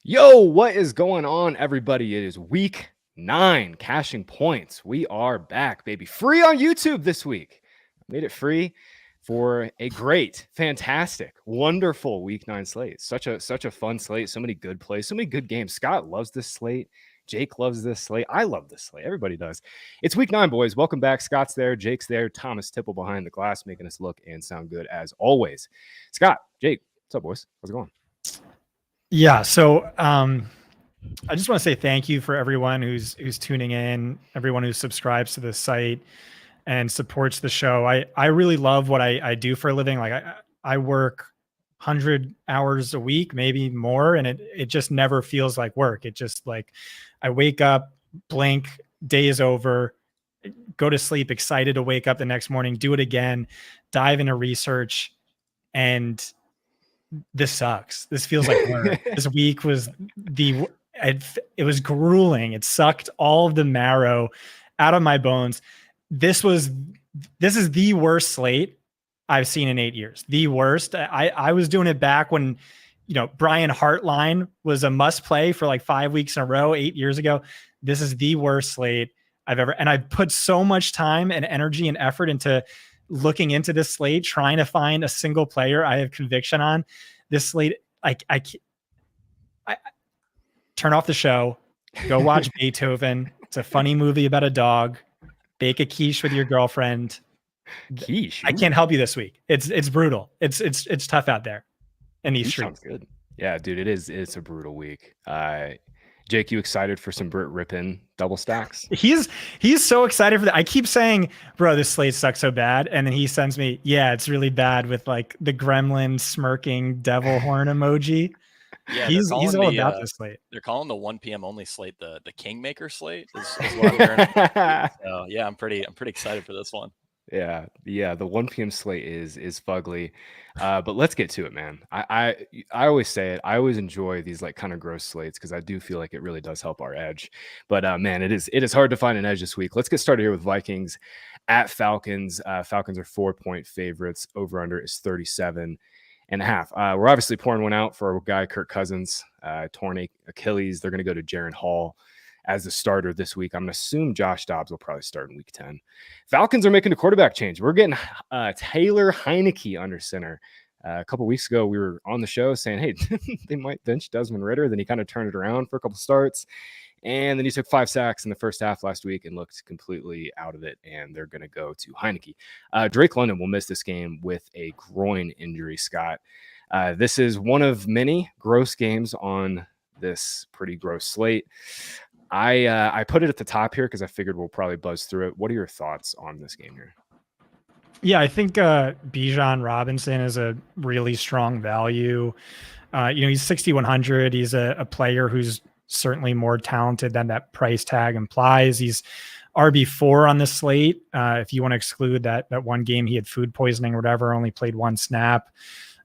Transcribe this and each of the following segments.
Yo, what is going on, everybody? It is week 9, cashing points. We are back, baby. Free on YouTube this week. Made it free for a great, fantastic, wonderful week 9 slate. Such a fun slate. So many good plays, so many good games. Scott loves this slate. Jake loves this slate. I love this slate. Everybody does. It's week 9, boys. Welcome back. Scott's there. Jake's there. Thomas Tipple behind the glass, making us look and sound good as always. Scott, Jake, what's up, boys? How's it going? Yeah. So I just want to say thank you for everyone who's tuning in, everyone who subscribes to the site and supports the show. I really love what I do for a living. Like I work 100 hours a week, maybe more, and it just never feels like work. It just like I wake up, blink, day is over, go to sleep, excited to wake up the next morning, do it again, dive into research, and this sucks. This feels like work. This week was it was grueling. It sucked all of the marrow out of my bones. This is the worst slate I've seen in 8 years. The worst. I was doing it back when, Brian Hartline was a must play for like 5 weeks in a row 8 years ago. This is the worst slate I've ever, and I've put so much time and energy and effort into looking into this slate, trying to find a single player I have conviction on. This slate, I turn off the show, go watch Beethoven. It's a funny movie about a dog. Bake a quiche with your girlfriend. Quiche. I can't help you this week. It's brutal. It's tough out there in these streets. Sounds good. Yeah, dude, it's a brutal week. Jake, you excited for some Brit Rippin double stacks? He's so excited for that. I keep saying, bro, this slate sucks so bad. And then he sends me, yeah, it's really bad with like the gremlin smirking devil horn emoji. Yeah, he's all about this slate. They're calling the 1 p.m. only slate the Kingmaker slate is what I'm hearing. So yeah, I'm pretty excited for this one. Yeah, the 1 p.m. slate is fugly. But let's get to it, man. I always say it. I always enjoy these like kind of gross slates because I do feel like it really does help our edge. But man, it is hard to find an edge this week. Let's get started here with Vikings at Falcons. Falcons are 4-point favorites. Over under is 37.5. We're obviously pouring one out for our guy Kirk Cousins, torn Achilles. They're going to go to Jaron Hall as the starter this week. I'm going to assume Josh Dobbs will probably start in week 10. Falcons are making a quarterback change. We're getting Taylor Heineke under center. A couple weeks ago, we were on the show saying, hey, they might bench Desmond Ridder. Then he kind of turned it around for a couple starts. And then he took 5 sacks in the first half last week and looked completely out of it. And they're going to go to Heineke. Drake London will miss this game with a groin injury, Scott. This is one of many gross games on this pretty gross slate. I put it at the top here because I figured we'll probably buzz through it. What are your thoughts on this game here? Yeah, I think Bijan Robinson is a really strong value. He's 6,100. He's a player who's certainly more talented than that price tag implies. He's RB4 on the slate. If you want to exclude that one game he had food poisoning or whatever, only played 1 snap.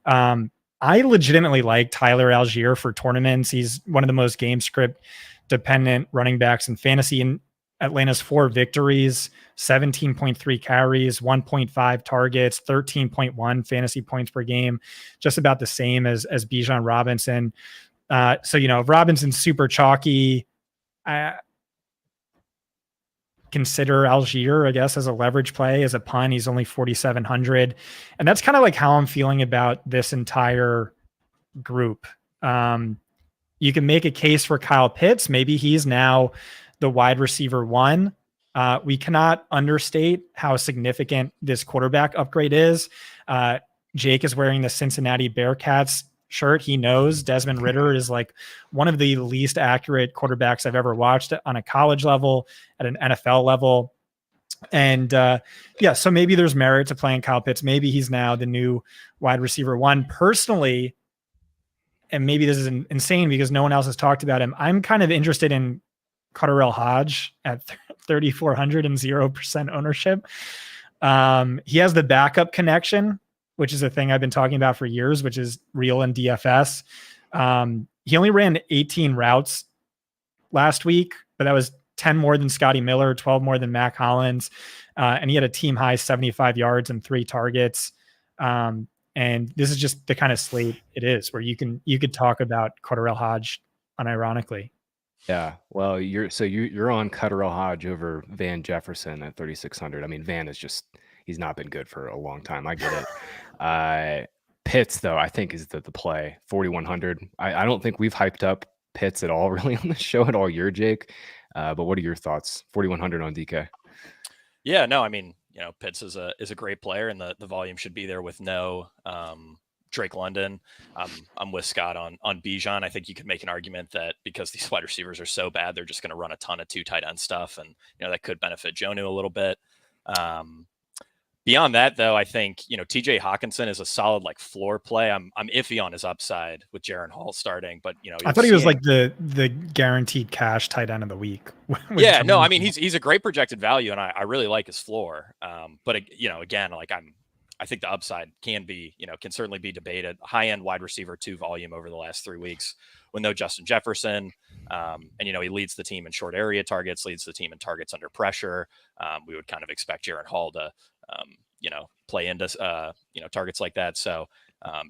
I legitimately like Tyler Algier for tournaments. He's one of the most game script dependent running backs in fantasy. In Atlanta's 4 victories, 17.3 carries, 1.5 targets, 13.1 fantasy points per game, just about the same as Bijan Robinson. So if Robinson's super chalky, consider Algier, I guess, as a leverage play. As a pun, he's only 4,700. And that's kind of like how I'm feeling about this entire group. You can make a case for Kyle Pitts. Maybe he's now the wide receiver 1. We cannot understate how significant this quarterback upgrade is. Jake is wearing the Cincinnati Bearcats shirt. He knows Desmond Ridder is like one of the least accurate quarterbacks I've ever watched on a college level, at an NFL level. And so maybe there's merit to playing Kyle Pitts. Maybe he's now the new wide receiver 1. Personally, and maybe this is insane because no one else has talked about him, I'm kind of interested in Cardinals Hodge at 3,400 and 0% ownership. He has the backup connection, which is a thing I've been talking about for years, which is real in DFS. He only ran 18 routes last week, but that was 10 more than Scotty Miller, 12 more than Mac Hollins. And he had a team high 75 yards and 3 targets. And this is just the kind of slate it is where you could talk about Cordell Hodge unironically. Yeah. Well, you're on Cutterell Hodge over Van Jefferson at 3,600. I mean, Van is just he's not been good for a long time. I get it. Pitts though, I think is the play 4,100. I don't think we've hyped up Pitts at all really on the show at all year, Jake. But what are your thoughts? 4,100 on DK. Yeah, no, I mean, Pitts is a great player, and the volume should be there with no Drake London. I'm with Scott on Bijan. I think you could make an argument that because these wide receivers are so bad, they're just going to run a ton of 2 tight end stuff, and that could benefit Jonnu a little bit. Beyond that, though, I think TJ Hawkinson is a solid floor play. I'm iffy on his upside with Jaren Hall starting, but I thought he was like the guaranteed cash tight end of the week. Yeah, no, I mean he's a great projected value, and I really like his floor. But again, I think the upside can certainly be debated. High end wide receiver 2 volume over the last 3 weeks with no Justin Jefferson, and he leads the team in short area targets, leads the team in targets under pressure. We would kind of expect Jaren Hall to play into targets like that. So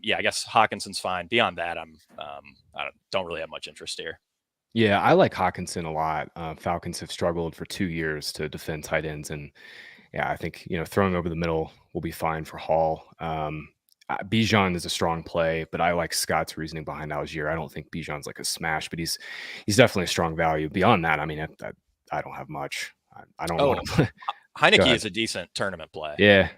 yeah, I guess Hawkinson's fine. Beyond that, I don't really have much interest here. Yeah, I like Hawkinson a lot. Falcons have struggled for 2 years to defend tight ends, and yeah, I think throwing over the middle will be fine for Hall. Bijan is a strong play, but I like Scott's reasoning behind Algier. I don't think Bijan's like a smash, but he's definitely a strong value. Beyond that, I mean, I don't have much. I don't want to. Heineke is a decent tournament play. Yeah.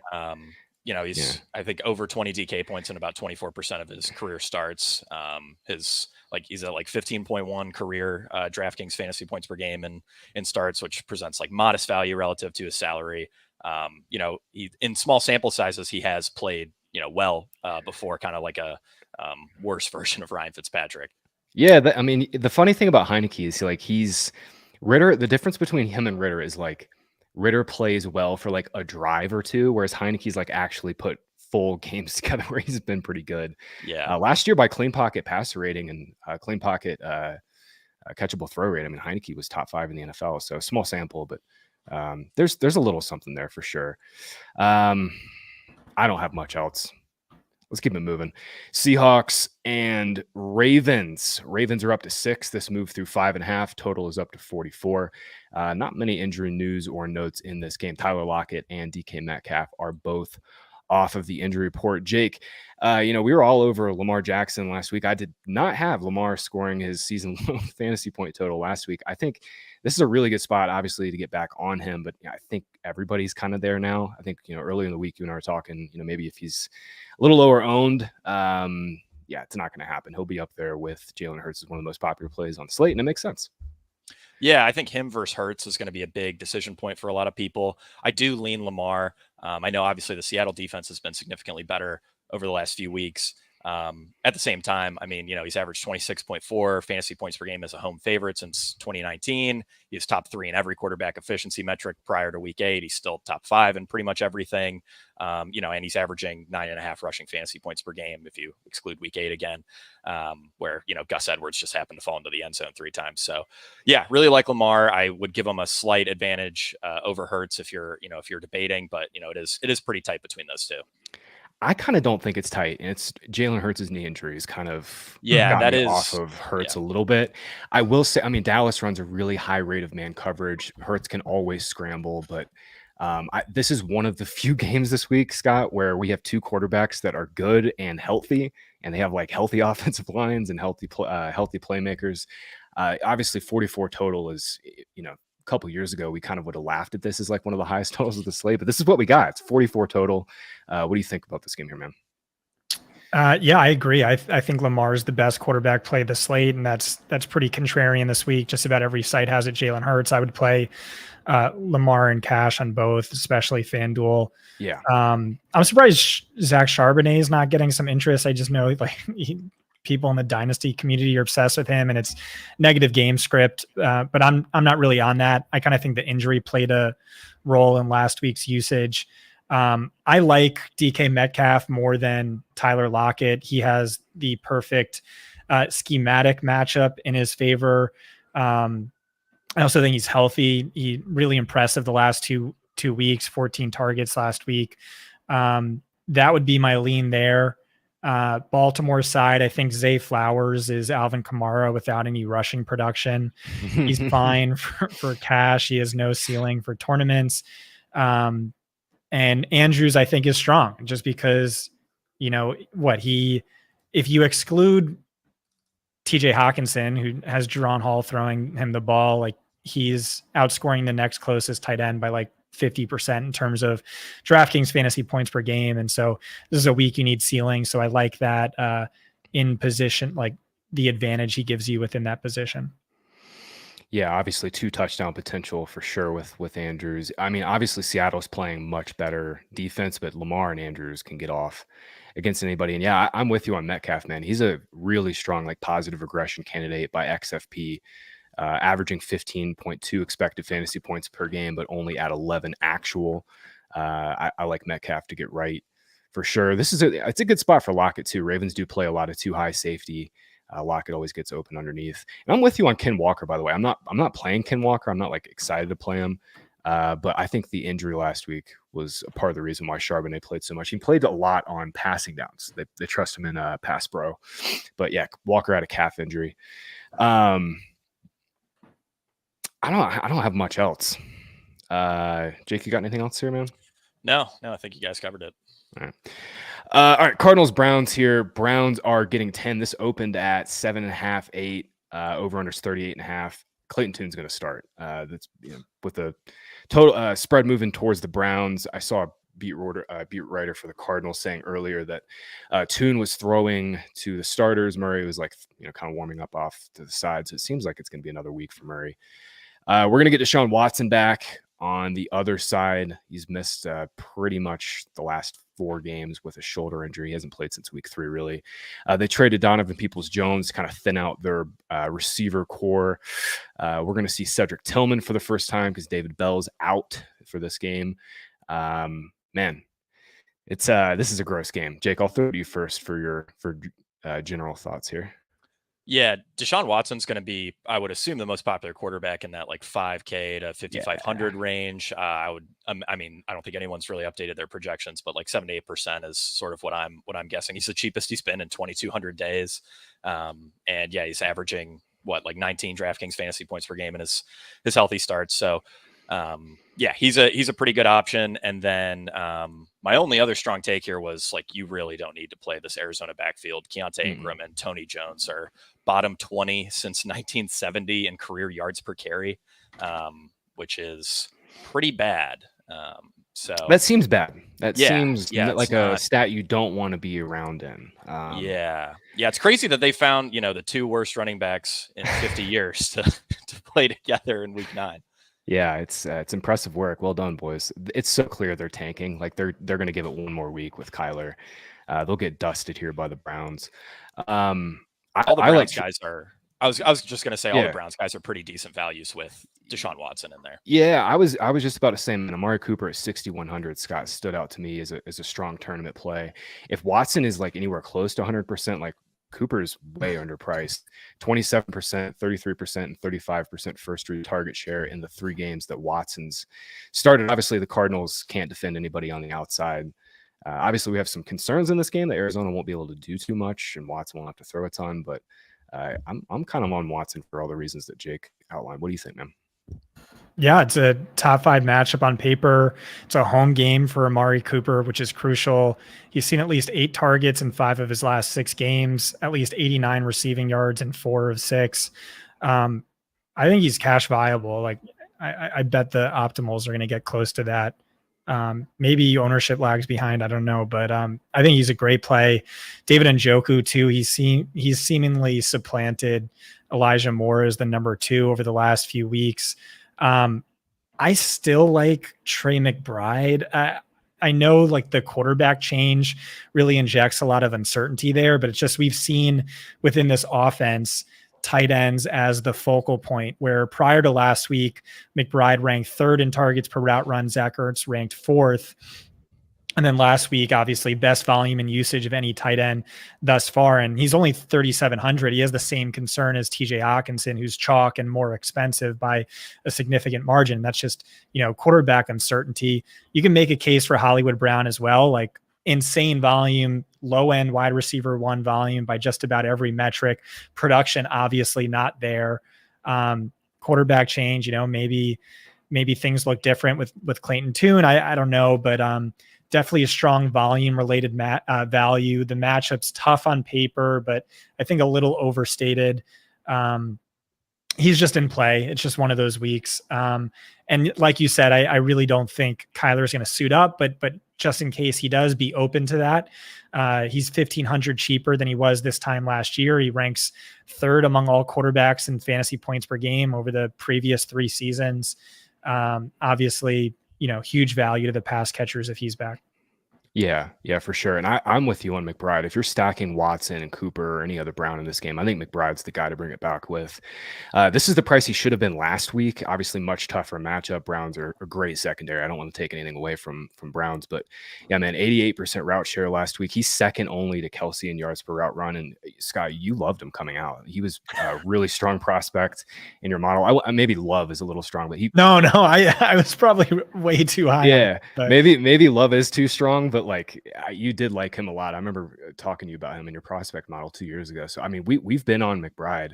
He's I think over 20 DK points in about 24% of his career starts. He's at 15.1 career DraftKings fantasy points per game in starts, which presents modest value relative to his salary. He, in small sample sizes, he has played well before, kind of like a worse version of Ryan Fitzpatrick. Yeah, I mean, the funny thing about Heineke is he's Ritter. The difference between him and Ritter is Ritter plays well for a drive or two, whereas Heineke's actually put full games together where he's been pretty good. Yeah. Last year by clean pocket passer rating and clean pocket catchable throw rate, I mean, Heineke was top 5 in the NFL. So small sample, but there's a little something there for sure. I don't have much else. Let's keep it moving. Seahawks and Ravens. Ravens are up to 6. This move through 5.5. Total is up to 44. Not many injury news or notes in this game. Tyler Lockett and DK Metcalf are both off of the injury report. Jake, we were all over Lamar Jackson last week. I did not have Lamar scoring his season fantasy point total last week. I think this is a really good spot, obviously, to get back on him. But I think everybody's kind of there now. I think, early in the week, you and I were talking, maybe if he's a little lower owned, it's not going to happen. He'll be up there with Jalen Hurts as one of the most popular plays on the slate, and it makes sense. Yeah, I think him versus Hurts is going to be a big decision point for a lot of people. I do lean Lamar. I know obviously the Seattle defense has been significantly better over the last few weeks. At the same time, I mean, he's averaged 26.4 fantasy points per game as a home favorite since 2019. He's top 3 in every quarterback efficiency metric prior to week 8. He's still top 5 in pretty much everything. And he's averaging 9.5 rushing fantasy points per game if you exclude week 8 again, where, Gus Edwards just happened to fall into the end zone 3 times. So yeah, really like Lamar. I would give him a slight advantage over Hurts if you're debating, but it is pretty tight between those two. I kind of don't think it's tight. And it's Jalen Hurts' knee injury is kind of that is off of Hurts a little bit. I will say, I mean, Dallas runs a really high rate of man coverage. Hurts can always scramble, but this is one of the few games this week, Scott, where we have 2 quarterbacks that are good and healthy, and they have healthy offensive lines and healthy playmakers. Obviously, 44 total is, a couple years ago, we kind of would have laughed at this as one of the highest totals of the slate, but this is what we got. It's 44 total. What do you think about this game here, man? Yeah, I agree. I think Lamar is the best quarterback play of the slate, and that's pretty contrarian this week. Just about every site has it. Jalen Hurts. I would play Lamar and cash on both, especially FanDuel. Yeah. I'm surprised Zach Charbonnet is not getting some interest. I just know people in the dynasty community are obsessed with him, and it's negative game script. But I'm not really on that. I kind of think the injury played a role in last week's usage. I like DK Metcalf more than Tyler Lockett. He has the perfect schematic matchup in his favor. I also think he's healthy. He really impressive the last two weeks, 14 targets last week. That would be my lean there. Baltimore side, I think Zay Flowers is Alvin Kamara without any rushing production. He's fine for cash. He has no ceiling for tournaments. And Andrews, I think, is strong just because, if you exclude TJ Hawkinson, who has Jaron Hall throwing him the ball, like he's outscoring the next closest tight end by like 50% in terms of DraftKings fantasy points per game. And so this is a week you need ceiling. So I like that in position, like the advantage he gives you within that position. Yeah, obviously 2 touchdown potential for sure with Andrews. I mean, obviously Seattle's playing much better defense, but Lamar and Andrews can get off against anybody. And yeah, I'm with you on Metcalf, man. He's a really strong, like positive regression candidate by XFP, averaging 15.2 expected fantasy points per game, but only at 11 actual. I like Metcalf to get right for sure. It's a good spot for Lockett too. Ravens do play a lot of too high safety. Lockett always gets open underneath. And I'm with you on Ken Walker, by the way. I'm not playing Ken Walker. I'm not like excited to play him. But I think the injury last week was a part of the reason why Charbonnet played so much. He played a lot on passing downs. They trust him in pass pro. But yeah, Walker had a calf injury. I don't have much else. Jake, you got anything else here, man? No, I think you guys covered it. All right. Cardinals, Browns here. Browns are getting 10. This opened at 7.5, 8. Over under 38.5. Clayton Tune's going to start. That's with the total spread moving towards the Browns. I saw a beat writer for the Cardinals saying earlier that Tune was throwing to the starters. Murray was like kind of warming up off to the side. So it seems like it's going to be another week for Murray. We're going to get Deshaun Watson back on the other side. He's missed pretty much the last 4 games with a shoulder injury. He hasn't played since week 3, really. They traded Donovan Peoples-Jones to kind of thin out their receiver core. We're going to see Cedric Tillman for the first time because David Bell's out for this game. Man, this is a gross game. Jake, I'll throw it to you first for general thoughts here. Yeah, Deshaun Watson's going to be, I would assume, the most popular quarterback in that like 5K to 5,500 range. I don't think anyone's really updated their projections, but like 7 to 8% is sort of what I'm guessing. He's the cheapest he's been in 2,200 days, and yeah, he's averaging like 19 DraftKings fantasy points per game in his healthy starts. So yeah, he's a pretty good option. And then my only other strong take here was like, you really don't need to play this Arizona backfield. Keontae Ingram and Tony Jones are bottom 20 since 1970 in career yards per carry, which is pretty bad. So that seems bad. That seems like a stat you don't want to be around in. Yeah. It's crazy that they found, the 2 worst running backs in 50 years to play together in week 9. Yeah, it's impressive work. Well done, boys. It's so clear they're tanking. Like they're going to give it one more week with Kyler. They'll get dusted here by the Browns. All the Browns guys are. I was just going to say all the Browns guys are pretty decent values with Deshaun Watson in there. Yeah, I was just about to say, man, Amari Cooper at 6,100, Scott, stood out to me as a strong tournament play. If Watson is like anywhere close to 100%, like Cooper's way underpriced. 27%, 33%, and 35% first read target share in the 3 games that Watson's started. Obviously, the Cardinals can't defend anybody on the outside. Obviously, we have some concerns in this game that Arizona won't be able to do too much, and Watson won't have to throw a ton. But I'm kind of on Watson for all the reasons that Jake outlined. What do you think, man? Yeah, it's a top 5 matchup on paper. It's a home game for Amari Cooper, which is crucial. He's seen at least 8 targets in 5 of his last 6 games, at least 89 receiving yards in 4 of 6. I think he's cash viable. Like I bet the optimals are going to get close to that. Maybe ownership lags behind. I don't know, but I think he's a great play. David Njoku too. He's seemingly supplanted Elijah Moore as the number 2 over the last few weeks. I still like Trey McBride. I know like the quarterback change really injects a lot of uncertainty there, but it's just, we've seen within this offense, tight ends as the focal point, where prior to last week, McBride ranked 3rd in targets per route run. Zach Ertz ranked 4th. And then last week, obviously, best volume and usage of any tight end thus far. And he's only 3,700. He has the same concern as TJ Hawkinson, who's chalk and more expensive by a significant margin. That's just, quarterback uncertainty. You can make a case for Hollywood Brown as well. Like insane volume, low end wide receiver 1 volume by just about every metric. Production obviously not there. Quarterback change, maybe things look different with Clayton Tune. I don't know, but definitely a strong volume related value. The matchup's tough on paper, but I think a little overstated. He's just in play. It's just one of those weeks. And like you said, I really don't think Kyler's going to suit up, but just in case he does, be open to that. He's 1,500 cheaper than he was this time last year. He ranks 3rd among all quarterbacks in fantasy points per game over the previous 3 seasons. Obviously, huge value to the pass catchers if he's back. Yeah, for sure. And I'm with you on McBride. If you're stacking Watson and Cooper or any other Brown in this game, I think McBride's the guy to bring it back with. This is the price he should have been last week. Obviously, much tougher matchup. Browns are a great secondary. I don't want to take anything away from Browns, but yeah, man, 88% route share last week. He's second only to Kelsey in yards per route run. And Scott, you loved him coming out. He was a really strong prospect in your model. I maybe love is a little strong, but I was probably way too high. Yeah, maybe love is too strong, but like you did like him a lot. I remember talking to you about him in your prospect model 2 years ago. So I mean, we've been on McBride.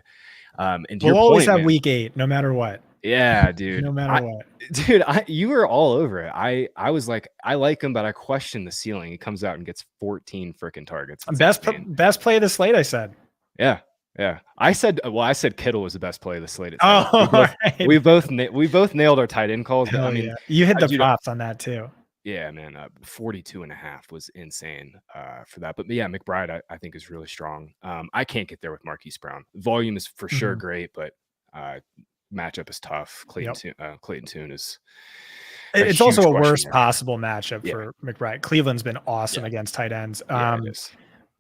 And we'll always have week 8, no matter what. Yeah, dude. No matter what. Dude, you were all over it. I was like, I like him, but I question the ceiling. He comes out and gets 14 freaking targets. Best play of the slate, I said. Yeah. I said Kittle was the best play of the slate. We both nailed our tight end calls. But, you hit the props on that too. Yeah, man, 42.5 was insane for that. But yeah, McBride, I think is really strong. I can't get there with Marquise Brown. Volume is for sure great, but matchup is tough. Clayton Tune is. It's also a worst possible matchup for McBride. Cleveland's been awesome against tight ends.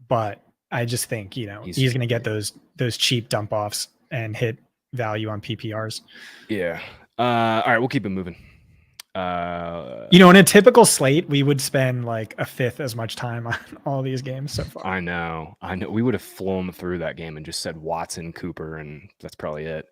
But I just think he's going to get those cheap dump offs and hit value on PPRs. Yeah. All right, we'll keep it moving. In a typical slate, we would spend like a fifth as much time on all these games so far. I know. We would have flown through that game and just said Watson, Cooper, and that's probably it.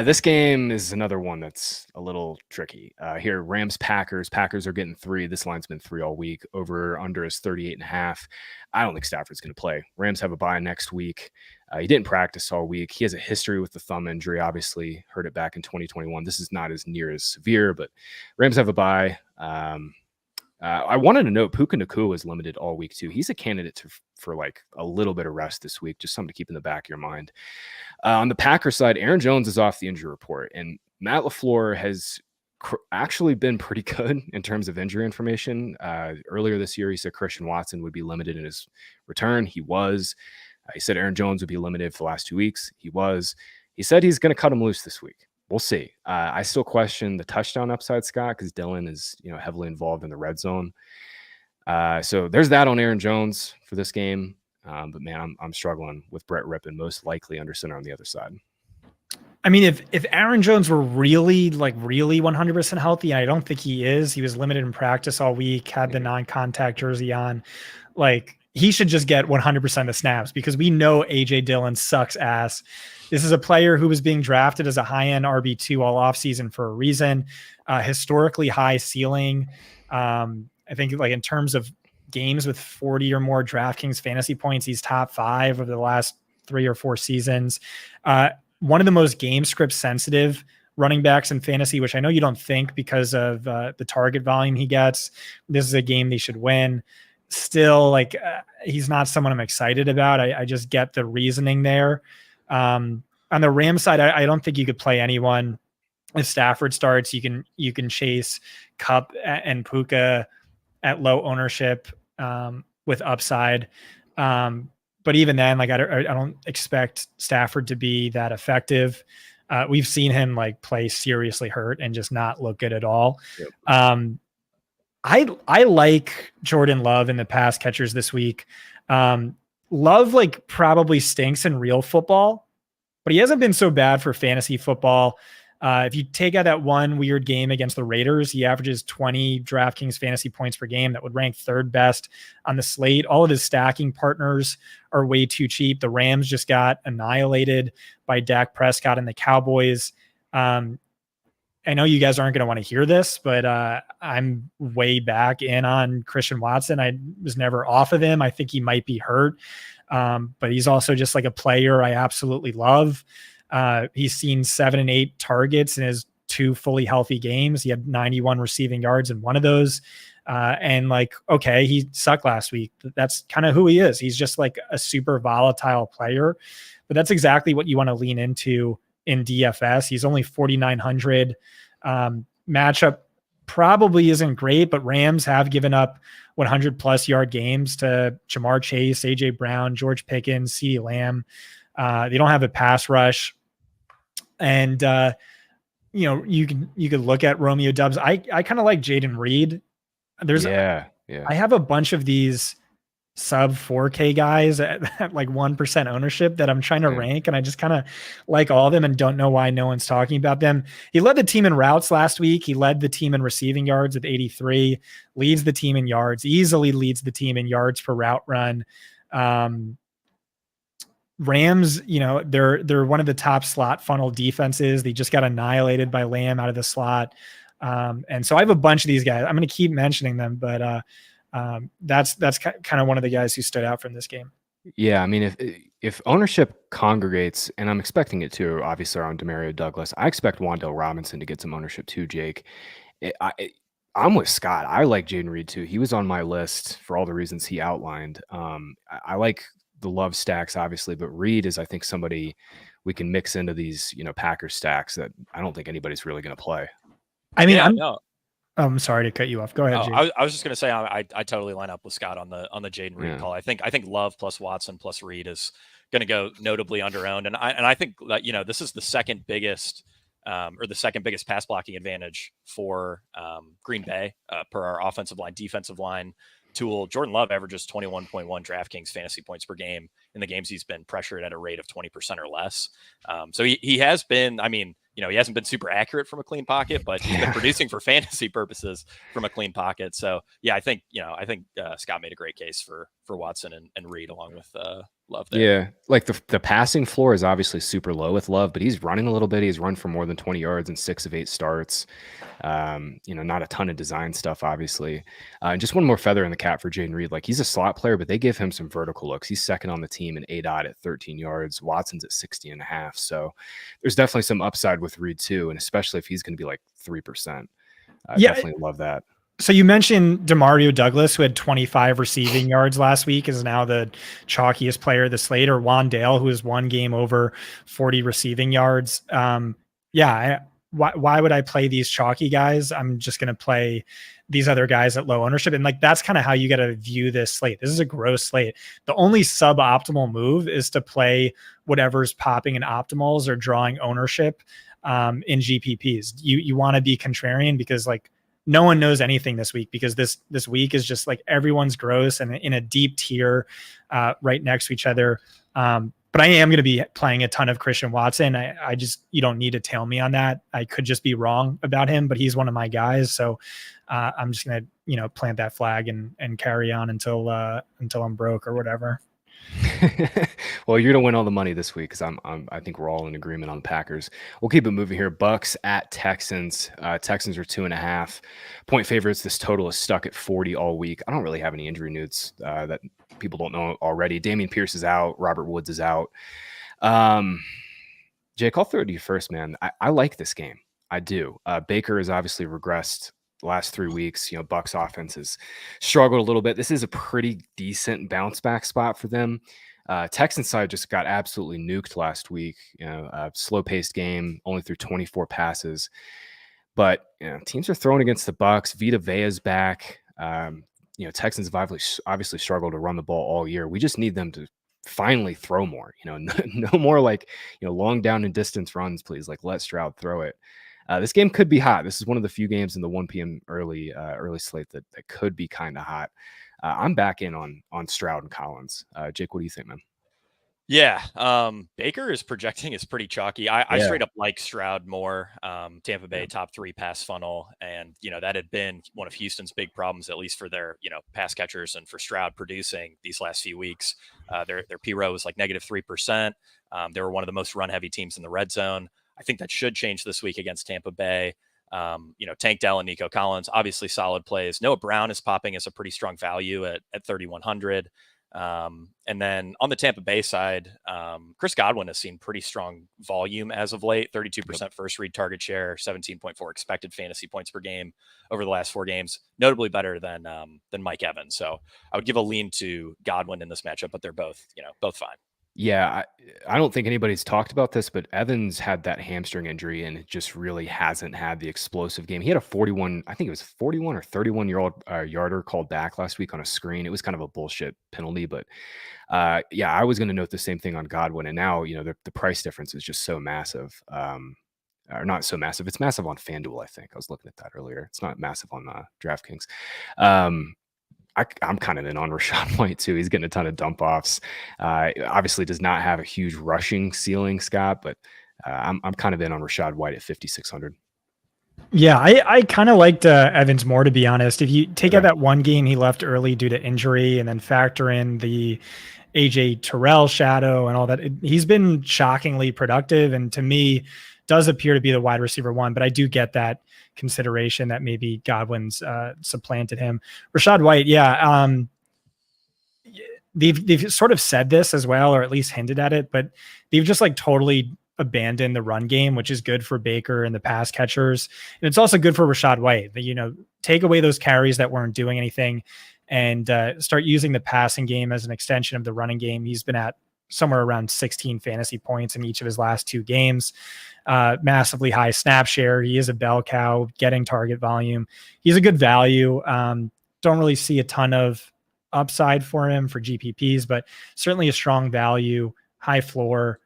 This game is another one that's a little tricky. Here, Rams, Packers. Packers are getting 3. This line's been 3 all week. Over under is 38.5. I don't think Stafford's going to play. Rams have a bye next week. He didn't practice all week. He has a history with the thumb injury. Obviously, hurt it back in 2021. This is not as near as severe, but Rams have a bye. I wanted to note Puka Nacua is limited all week too. He's a candidate for like a little bit of rest this week, just something to keep in the back of your mind. On the Packers side, Aaron Jones is off the injury report, and Matt LaFleur has actually been pretty good in terms of injury information. Earlier this year, he said Christian Watson would be limited in his return. He was. He said Aaron Jones would be limited for the last 2 weeks. He was. He said he's going to cut him loose this week. We'll see. I still question the touchdown upside, Scott, because Dylan is heavily involved in the red zone. So there's that on Aaron Jones for this game. But man, I'm struggling with Brett Rippon, most likely under center on the other side. I mean, if Aaron Jones were really 100% healthy, and I don't think he is, he was limited in practice all week, had the non-contact jersey on, he should just get 100% of snaps because we know AJ Dillon sucks ass. This is a player who was being drafted as a high-end RB2 all offseason for a reason. Historically high ceiling. I think in terms of games with 40 or more DraftKings fantasy points, he's top 5 over the last 3 or 4 seasons. One of the most game script sensitive running backs in fantasy, which I know you don't think because of the target volume he gets. This is a game they should win. Still, he's not someone I'm excited about. I just get the reasoning there. On the Rams side, I don't think you could play anyone. If Stafford starts, you can chase Kupp and Puka at low ownership with upside. But even then, I don't expect Stafford to be that effective. We've seen him play seriously hurt and just not look good at all. Yep. I like Jordan Love in the pass catchers this week. Love probably stinks in real football, but he hasn't been so bad for fantasy football. If you take out that one weird game against the Raiders, he averages 20 DraftKings fantasy points per game. That would rank 3rd best on the slate. All of his stacking partners are way too cheap. The Rams just got annihilated by Dak Prescott and the Cowboys. I know you guys aren't going to want to hear this, but I'm way back in on Christian Watson. I was never off of him. I think he might be hurt, but he's also just like a player I absolutely love. He's seen 7 and 8 targets in his 2 fully healthy games. He had 91 receiving yards in one of those. And like, okay, he sucked last week. That's kind of who he is. He's just like a super volatile player, but that's exactly what you want to lean into in DFS. He's only 4,900. Matchup probably isn't great, but Rams have given up 100 plus yard games to Jamar Chase, AJ Brown, George Pickens, CeeDee Lamb. They don't have a pass rush. And, you could look at Romeo Dubs. I kind of like Jaden Reed. I have a bunch of these sub 4K guys at like 1% ownership that I'm trying to rank, and I just kind of like all of them and don't know why no one's talking about them. He led the team in routes last week. He led the team in receiving yards at 83, leads the team in yards, easily leads the team in yards per route run. Rams, they're one of the top slot funnel defenses. They just got annihilated by Lamb out of the slot. And so I have a bunch of these guys. I'm going to keep mentioning them, but that's kind of one of the guys who stood out from this game. Yeah, I mean, if ownership congregates, and I'm expecting it too, obviously around Demario Douglas, I expect Wan'Dale Robinson to get some ownership too, Jake. I'm with Scott. I like Jaden Reed too. He was on my list for all the reasons he outlined. I like the love stacks, obviously, but Reed is, I think, somebody we can mix into these, Packers stacks that I don't think anybody's really going to play. I mean, I'm sorry to cut you off. Go ahead, Jake. I was just going to say I totally line up with Scott on the Jaden Reed call. I think Love plus Watson plus Reed is going to go notably under-owned, and I think that this is the second biggest pass blocking advantage for Green Bay per our offensive line defensive line tool. Jordan Love averages 21.1 DraftKings fantasy points per game in the games he's been pressured at a rate of 20% or less. So he has been. I mean, he hasn't been super accurate from a clean pocket, but he's been producing for fantasy purposes from a clean pocket. So yeah, I think Scott made a great case for Watson and Reed along with Love there. Yeah, like the passing floor is obviously super low with Love, but he's running a little bit. He's run for more than 20 yards in 6 of 8 starts. Not a ton of design stuff, obviously. And just one more feather in the cap for Jaden Reed. Like, he's a slot player, but they give him some vertical looks. He's second on the team in ADOT at 13 yards. Watson's at 60.5. So there's definitely some upside with Reed too, and especially if he's going to be like 3%. Definitely love that. So you mentioned Demario Douglas, who had 25 receiving yards last week, is now the chalkiest player of the slate, or Wan'Dale, who is 1 game over 40 receiving yards. Why would I play these chalky guys? I'm just going to play these other guys at low ownership. And like, that's kind of how you got to view this slate. This is a gross slate. The only suboptimal move is to play whatever's popping in optimals or drawing ownership in GPPs. You want to be contrarian because like, no one knows anything this week because this week is just like everyone's gross and in a deep tier right next to each other. But I am going to be playing a ton of Christian Watson. I just, you don't need to tell me on that. I could just be wrong about him, but he's one of my guys. So I'm just going to, plant that flag and carry on until I'm broke or whatever. Well, you're gonna win all the money this week because I think we're all in agreement on the Packers. We'll keep it moving here. Bucks at Texans. Texans are 2.5 point favorites. This total is stuck at 40 all week. I don't really have any injury news that people don't know already. Dameon Pierce is out. Robert Woods is out. Jake, I'll throw it to you first, man. I like this game. I do. Baker has obviously regressed the last 3 weeks. Bucks offense has struggled a little bit. This is a pretty decent bounce back spot for them. Texans side just got absolutely nuked last week. Slow paced game, only threw 24 passes. But teams are throwing against the Bucks. Vita Vea's back. Texans have obviously struggled to run the ball all year. We just need them to finally throw more. No more like long down and distance runs, please. Like, let Stroud throw it. This game could be hot. This is one of the few games in the 1 p.m. early slate that could be kind of hot. I'm back in on Stroud and Collins. Jake, what do you think, man? Yeah, Baker is projecting is pretty chalky. I straight up like Stroud more. Tampa Bay top 3 pass funnel, and that had been one of Houston's big problems, at least for their pass catchers, and for Stroud producing these last few weeks. Their P-row was like -3%. They were one of the most run heavy teams in the red zone. I think that should change this week against Tampa Bay. Tank Dell and Nico Collins, obviously solid plays. Noah Brown is popping as a pretty strong value at 3,100. And then on the Tampa Bay side, Chris Godwin has seen pretty strong volume as of late, 32% first read target share, 17.4 expected fantasy points per game over the last 4 games, notably better than Mike Evans. So I would give a lean to Godwin in this matchup, but they're both fine. Yeah, I don't think anybody's talked about this, but Evans had that hamstring injury and it just really hasn't had the explosive game. He had a 41, I think it was 41 or 31-year-old yarder called back last week on a screen. It was kind of a bullshit penalty, but yeah, I was going to note the same thing on Godwin. And now, the price difference is just so massive. Or not so massive. It's massive on FanDuel, I think. I was looking at that earlier. It's not massive on DraftKings. I'm kind of in on Rachaad White too. He's getting a ton of dump offs. Obviously does not have a huge rushing ceiling, Scott, but I'm kind of in on Rachaad White at 5,600. Yeah, I kind of liked Evans more, to be honest. If you take out that one game he left early due to injury and then factor in the AJ Terrell shadow and all that, he's been shockingly productive and to me does appear to be the wide receiver one, but I do get that consideration that maybe Godwin's supplanted him. Rachaad White, yeah. They've sort of said this as well, or at least hinted at it, but they've just like totally abandoned the run game, which is good for Baker and the pass catchers. And it's also good for Rachaad White that, take away those carries that weren't doing anything and start using the passing game as an extension of the running game. He's been at somewhere around 16 fantasy points in each of his last 2 games. Massively high snap share. He is a bell cow, getting target volume. He's a good value. Don't really see a ton of upside for him for GPPs, but certainly a strong value, high floor.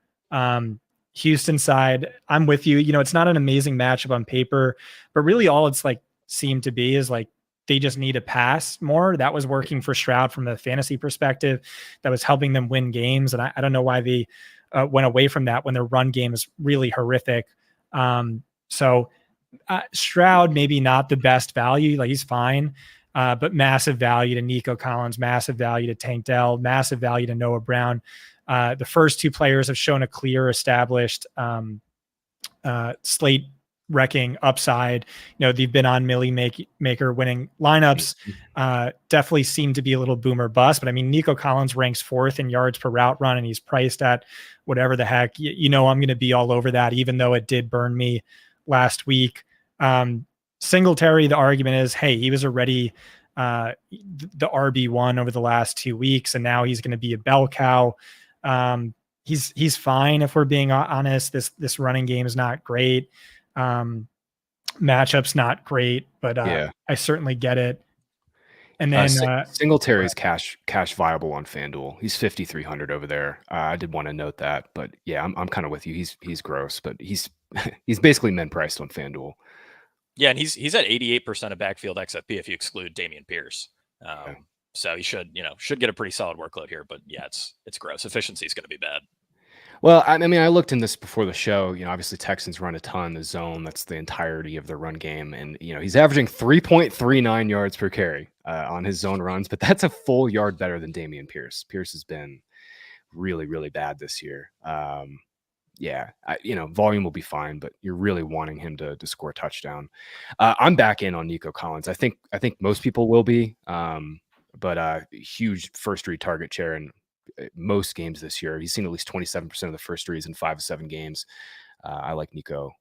Houston side, I'm with you. It's not an amazing matchup on paper, but really all it's like seemed to be is like they just need to pass more. That was working for Stroud from the fantasy perspective. That was helping them win games. And I don't know why they went away from that when their run game is really horrific. So Stroud, maybe not the best value. Like he's fine, but massive value to Nico Collins, massive value to Tank Dell, massive value to Noah Brown. The first 2 players have shown a clear established slate wrecking upside. They've been on Millie Maker winning lineups. Definitely seem to be a little boomer bust, but I mean, Nico Collins ranks 4th in yards per route run and he's priced at whatever the heck. I'm going to be all over that, even though it did burn me last week. Singletary, the argument is, hey, he was already the RB1 over the last 2 weeks, and now he's going to be a bell cow. He's fine if we're being honest. This running game is not great. Matchup's not great, but I certainly get it. And then Singletary's cash viable on FanDuel. He's 5,300 over there. I did want to note that, but yeah, I'm kind of with you. He's gross, but he's basically men priced on FanDuel. Yeah, and he's at 88% of backfield XFP if you exclude Dameon Pierce. So he should get a pretty solid workload here, but yeah, it's gross. Efficiency is going to be bad. Well, I mean, I looked in this before the show. Obviously Texans run a ton the zone. That's the entirety of their run game, and he's averaging 3.39 yards per carry on his zone runs, but that's a full yard better than Dameon Pierce. Pierce has been really, really bad this year. Volume will be fine, but you're really wanting him to score a touchdown. I'm back in on Nico Collins. I think most people will be, but huge first read target share in most games this year. He's seen at least 27% of the first reads in 5 of 7 games. I like Nico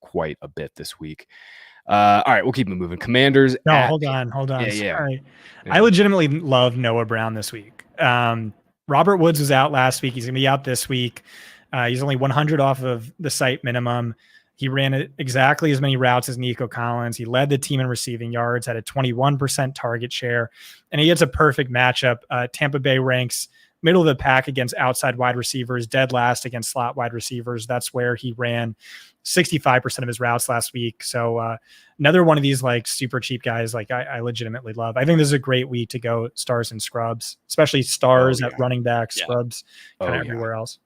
quite a bit this week. All right, we'll keep it moving. Commanders. No, hold on. Yeah. Sorry. Yeah. I legitimately love Noah Brown this week. Robert Woods was out last week. He's going to be out this week. He's only 100 off of the site minimum. He ran exactly as many routes as Nico Collins. He led the team in receiving yards, had a 21% target share, and he gets a perfect matchup. Tampa Bay ranks middle of the pack against outside wide receivers, dead last against slot wide receivers. That's where he ran 65% of his routes last week. So another one of these like super cheap guys, like I legitimately love. I think this is a great week to go stars and scrubs, especially stars at running back, scrubs kind of everywhere else.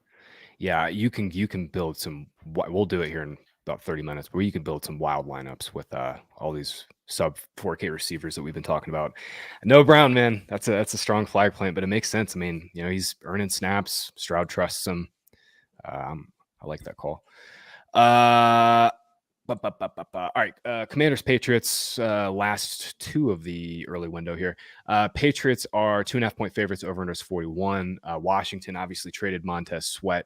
Yeah, you can build some. We'll do it here in about 30 minutes, where you can build some wild lineups with all these sub 4K receivers that we've been talking about. Noah Brown, man, that's a strong flag plant, but it makes sense. I mean, he's earning snaps. Stroud trusts him. I like that call. All right, Commanders, Patriots, last two of the early window here. Patriots are 2.5-point favorites. Over under is 41. Washington obviously traded Montez Sweat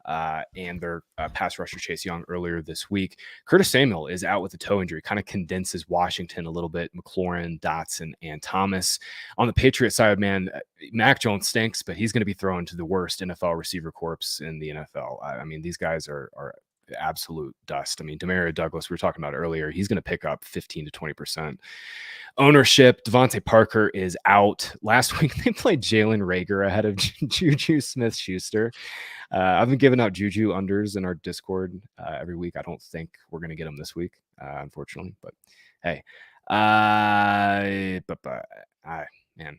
and their pass rusher Chase Young earlier this week. Curtis Samuel is out with a toe injury, kind of condenses Washington a little bit. McLaurin, Dotson, and Thomas. On the Patriot side, man, Mac Jones stinks, but he's going to be thrown to the worst NFL receiver corps in the NFL. I mean, these guys are absolute dust. I mean, Demario Douglas, we were talking about earlier, he's going to pick up 15 to 20%. Ownership, Devontae Parker is out. Last week, they played Jalen Reagor ahead of Juju Smith-Schuster. I've been giving out Juju unders in our Discord every week. I don't think we're going to get them this week, unfortunately. But hey, man,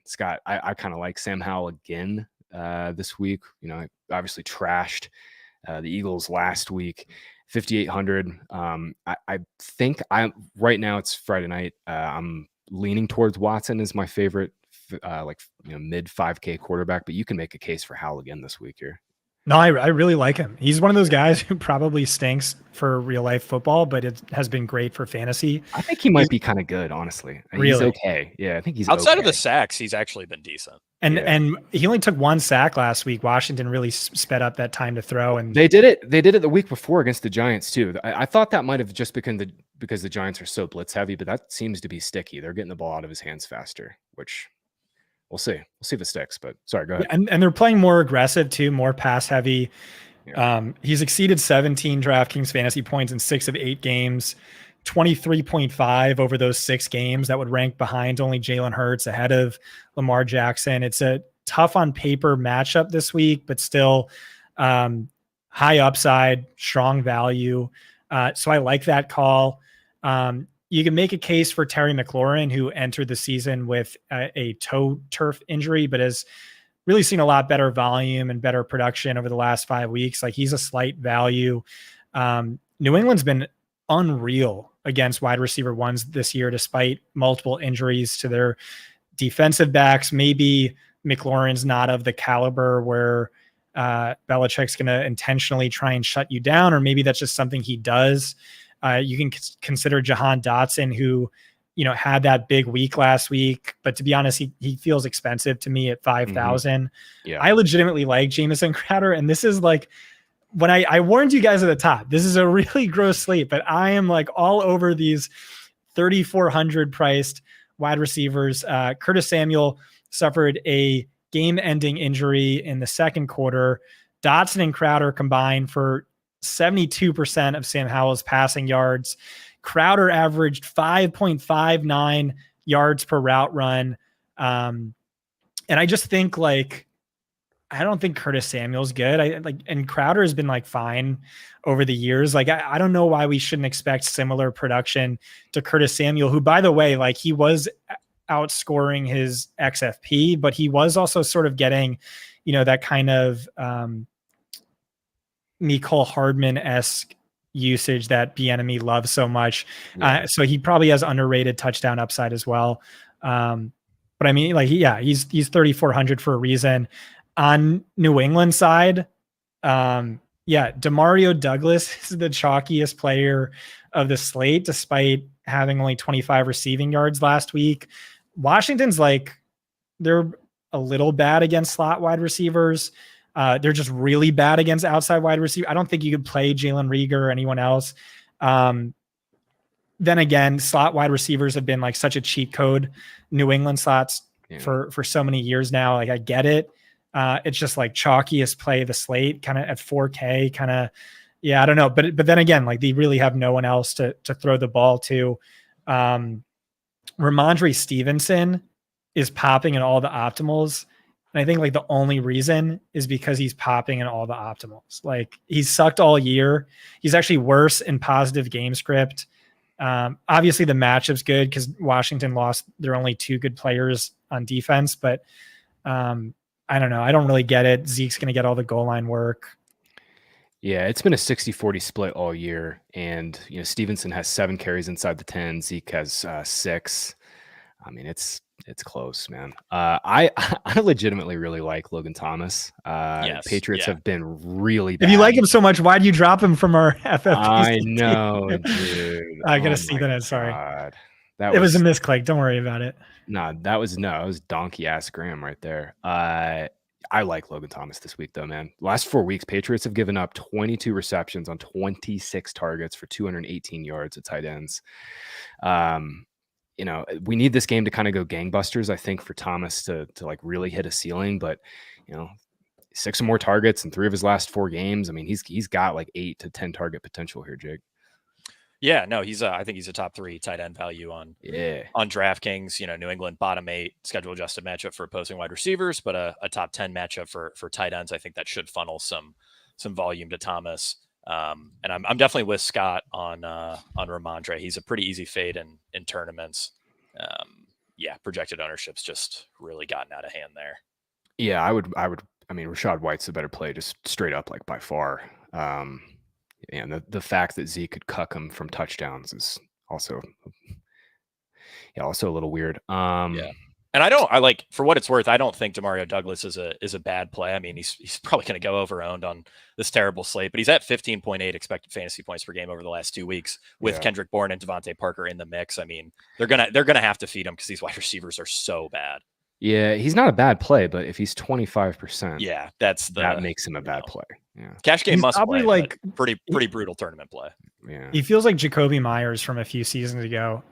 Scott, I kind of like Sam Howell again this week. You know, obviously trashed the Eagles last week, 5,800. I think right now it's Friday night. I'm leaning towards Watson as my favorite, mid 5K quarterback, but you can make a case for Howell again this week here. No, I really like him. He's one of those guys who probably stinks for real life football, but it has been great for fantasy. I think he might be kind of good, honestly. Really? He's okay. Yeah, I think he's outside okay. of the sacks, he's actually been decent. And he only took one sack last week. Washington really sped up that time to throw, and they did it the week before against the Giants too. I thought that might have just because the Giants are so blitz heavy, but that seems to be sticky. They're getting the ball out of his hands faster, which we'll see. We'll see if it sticks. But sorry, go ahead. And they're playing more aggressive too, more pass heavy. Yeah. He's exceeded 17 DraftKings fantasy points in 6 of 8 games, 23.5 over those 6 games. That would rank behind only Jalen Hurts, ahead of Lamar Jackson. It's a tough on paper matchup this week, but still high upside, strong value. So I like that call. You can make a case for Terry McLaurin, who entered the season with a toe turf injury, but has really seen a lot better volume and better production over the last 5 weeks. Like, he's a slight value. New England's been unreal against wide receiver ones this year, despite multiple injuries to their defensive backs. Maybe McLaurin's not of the caliber where Belichick's going to intentionally try and shut you down, or maybe that's just something he does. You can consider Jahan Dotson, who, had that big week last week, but to be honest, he feels expensive to me at 5,000. Mm-hmm. Yeah. I legitimately like Jamison Crowder. And this is like, when I warned you guys at the top, this is a really gross slate, but I am like all over these 3,400 priced wide receivers. Curtis Samuel suffered a game-ending injury in the second quarter. Dotson and Crowder combined for 72% of Sam Howell's passing yards. Crowder averaged 5.59 yards per route run. And I just think, I don't think Curtis Samuel's good. And Crowder has been fine over the years. I don't know why we shouldn't expect similar production to Curtis Samuel, who, by the way, he was outscoring his XFP, but he was also sort of getting, that kind of Mecole Hardman-esque usage that Bieniemy loves so much. Yeah. So he probably has underrated touchdown upside as well. But I mean, he's 3,400 for a reason. On New England side, Demario Douglas is the chalkiest player of the slate, despite having only 25 receiving yards last week. Washington's they're a little bad against slot wide receivers. They're just really bad against outside wide receiver. I don't think you could play Jalen Reagor or anyone else. Then again, slot wide receivers have been such a cheat code. New England slots for so many years now. I get it. It's just chalkiest play of the slate, kind of at 4K, kind of. Yeah, I don't know, but then again, they really have no one else to throw the ball to. Ramondre Stevenson is popping in all the optimals. And I think the only reason is because he's popping in all the optimals. He's sucked all year. He's actually worse in positive game script. Obviously the matchup's good because Washington lost their only 2 good players on defense, but I don't know. I don't really get it. Zeke's going to get all the goal line work. Yeah, it's been a 60-40 split all year. And, Stevenson has 7 carries inside the 10. Zeke has 6. I mean, it's It's close, man. I I legitimately really like Logan Thomas. Yes, Patriots yeah. have been really bad. If you like him so much, why do you drop him from our FFPC I team? know, dude. I gotta Oh see my that. Sorry, God. it was a misclick. Don't worry about it. That was donkey ass Graham right there. I like Logan Thomas this week though, man. Last 4 weeks, Patriots have given up 22 receptions on 26 targets for 218 yards at tight ends. We need this game to kind of go gangbusters, I think, for Thomas to like really hit a ceiling. But 6 or more targets in 3 of his last 4 games. I mean, he's got like 8 to 10 target potential here, Jake. Yeah, no, I think he's a top 3 tight end value on DraftKings. New England bottom 8 schedule adjusted matchup for opposing wide receivers, but a top 10 matchup for tight ends. I think that should funnel some volume to Thomas. And I'm definitely with Scott on Ramondre. He's a pretty easy fade in tournaments. Projected ownership's just really gotten out of hand there. Yeah, I would. I mean, Rachaad White's a better play, just straight up, like by far. And the fact that Zeke could cuck him from touchdowns is also a little weird. Yeah. And I like, for what it's worth, I don't think Demario Douglas is a bad play. I mean, he's probably going to go over owned on this terrible slate, but he's at 15.8 expected fantasy points per game over the last 2 weeks with Kendrick Bourne and Devontae Parker in the mix. I mean, they're gonna have to feed him because these wide receivers are so bad. Yeah, he's not a bad play, but if he's 25%, that makes him a bad play. Yeah, cash game must probably play, like pretty brutal tournament play. Yeah, he feels like Jacoby Myers from a few seasons ago.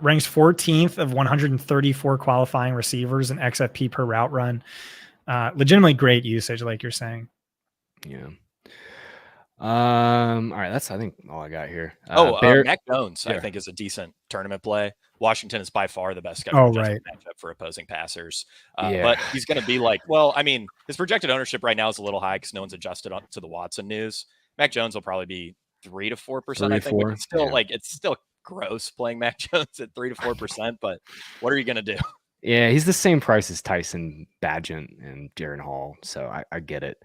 Ranks 14th of 134 qualifying receivers in XFP per route run. Legitimately great usage, like you're saying. Yeah. All right, that's I think all I got here. Mac Jones, I think, is a decent tournament play. Washington is by far the best schedule matchup for opposing passers. But he's going to be like, well, I mean, his projected ownership right now is a little high because no one's adjusted to the Watson news. Mac Jones will probably be 3 to 4%. I think it's still it's still gross playing Mac Jones at 3 to 4%. But what are you going to do? Yeah, he's the same price as Tyson Bagent and Darren Hall, so I get it.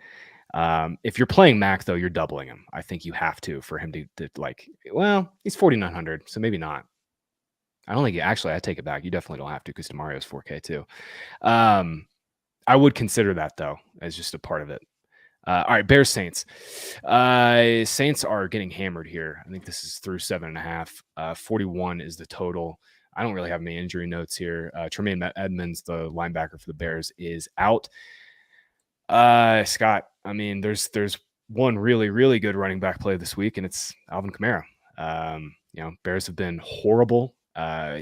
If you're playing Mac though, you're doubling him. I think you have to for him to like. Well, he's 4,900, so maybe not. I don't think I take it back. You definitely don't have to because Demario's 4K too. I would consider that though as just a part of it. All right, Bears Saints. Saints are getting hammered here. I think this is through 7.5. 41 is the total. I don't really have any injury notes here. Tremaine Edmonds, the linebacker for the Bears, is out. Scott, I mean, there's one really, really good running back play this week, and it's Alvin Kamara. Bears have been horrible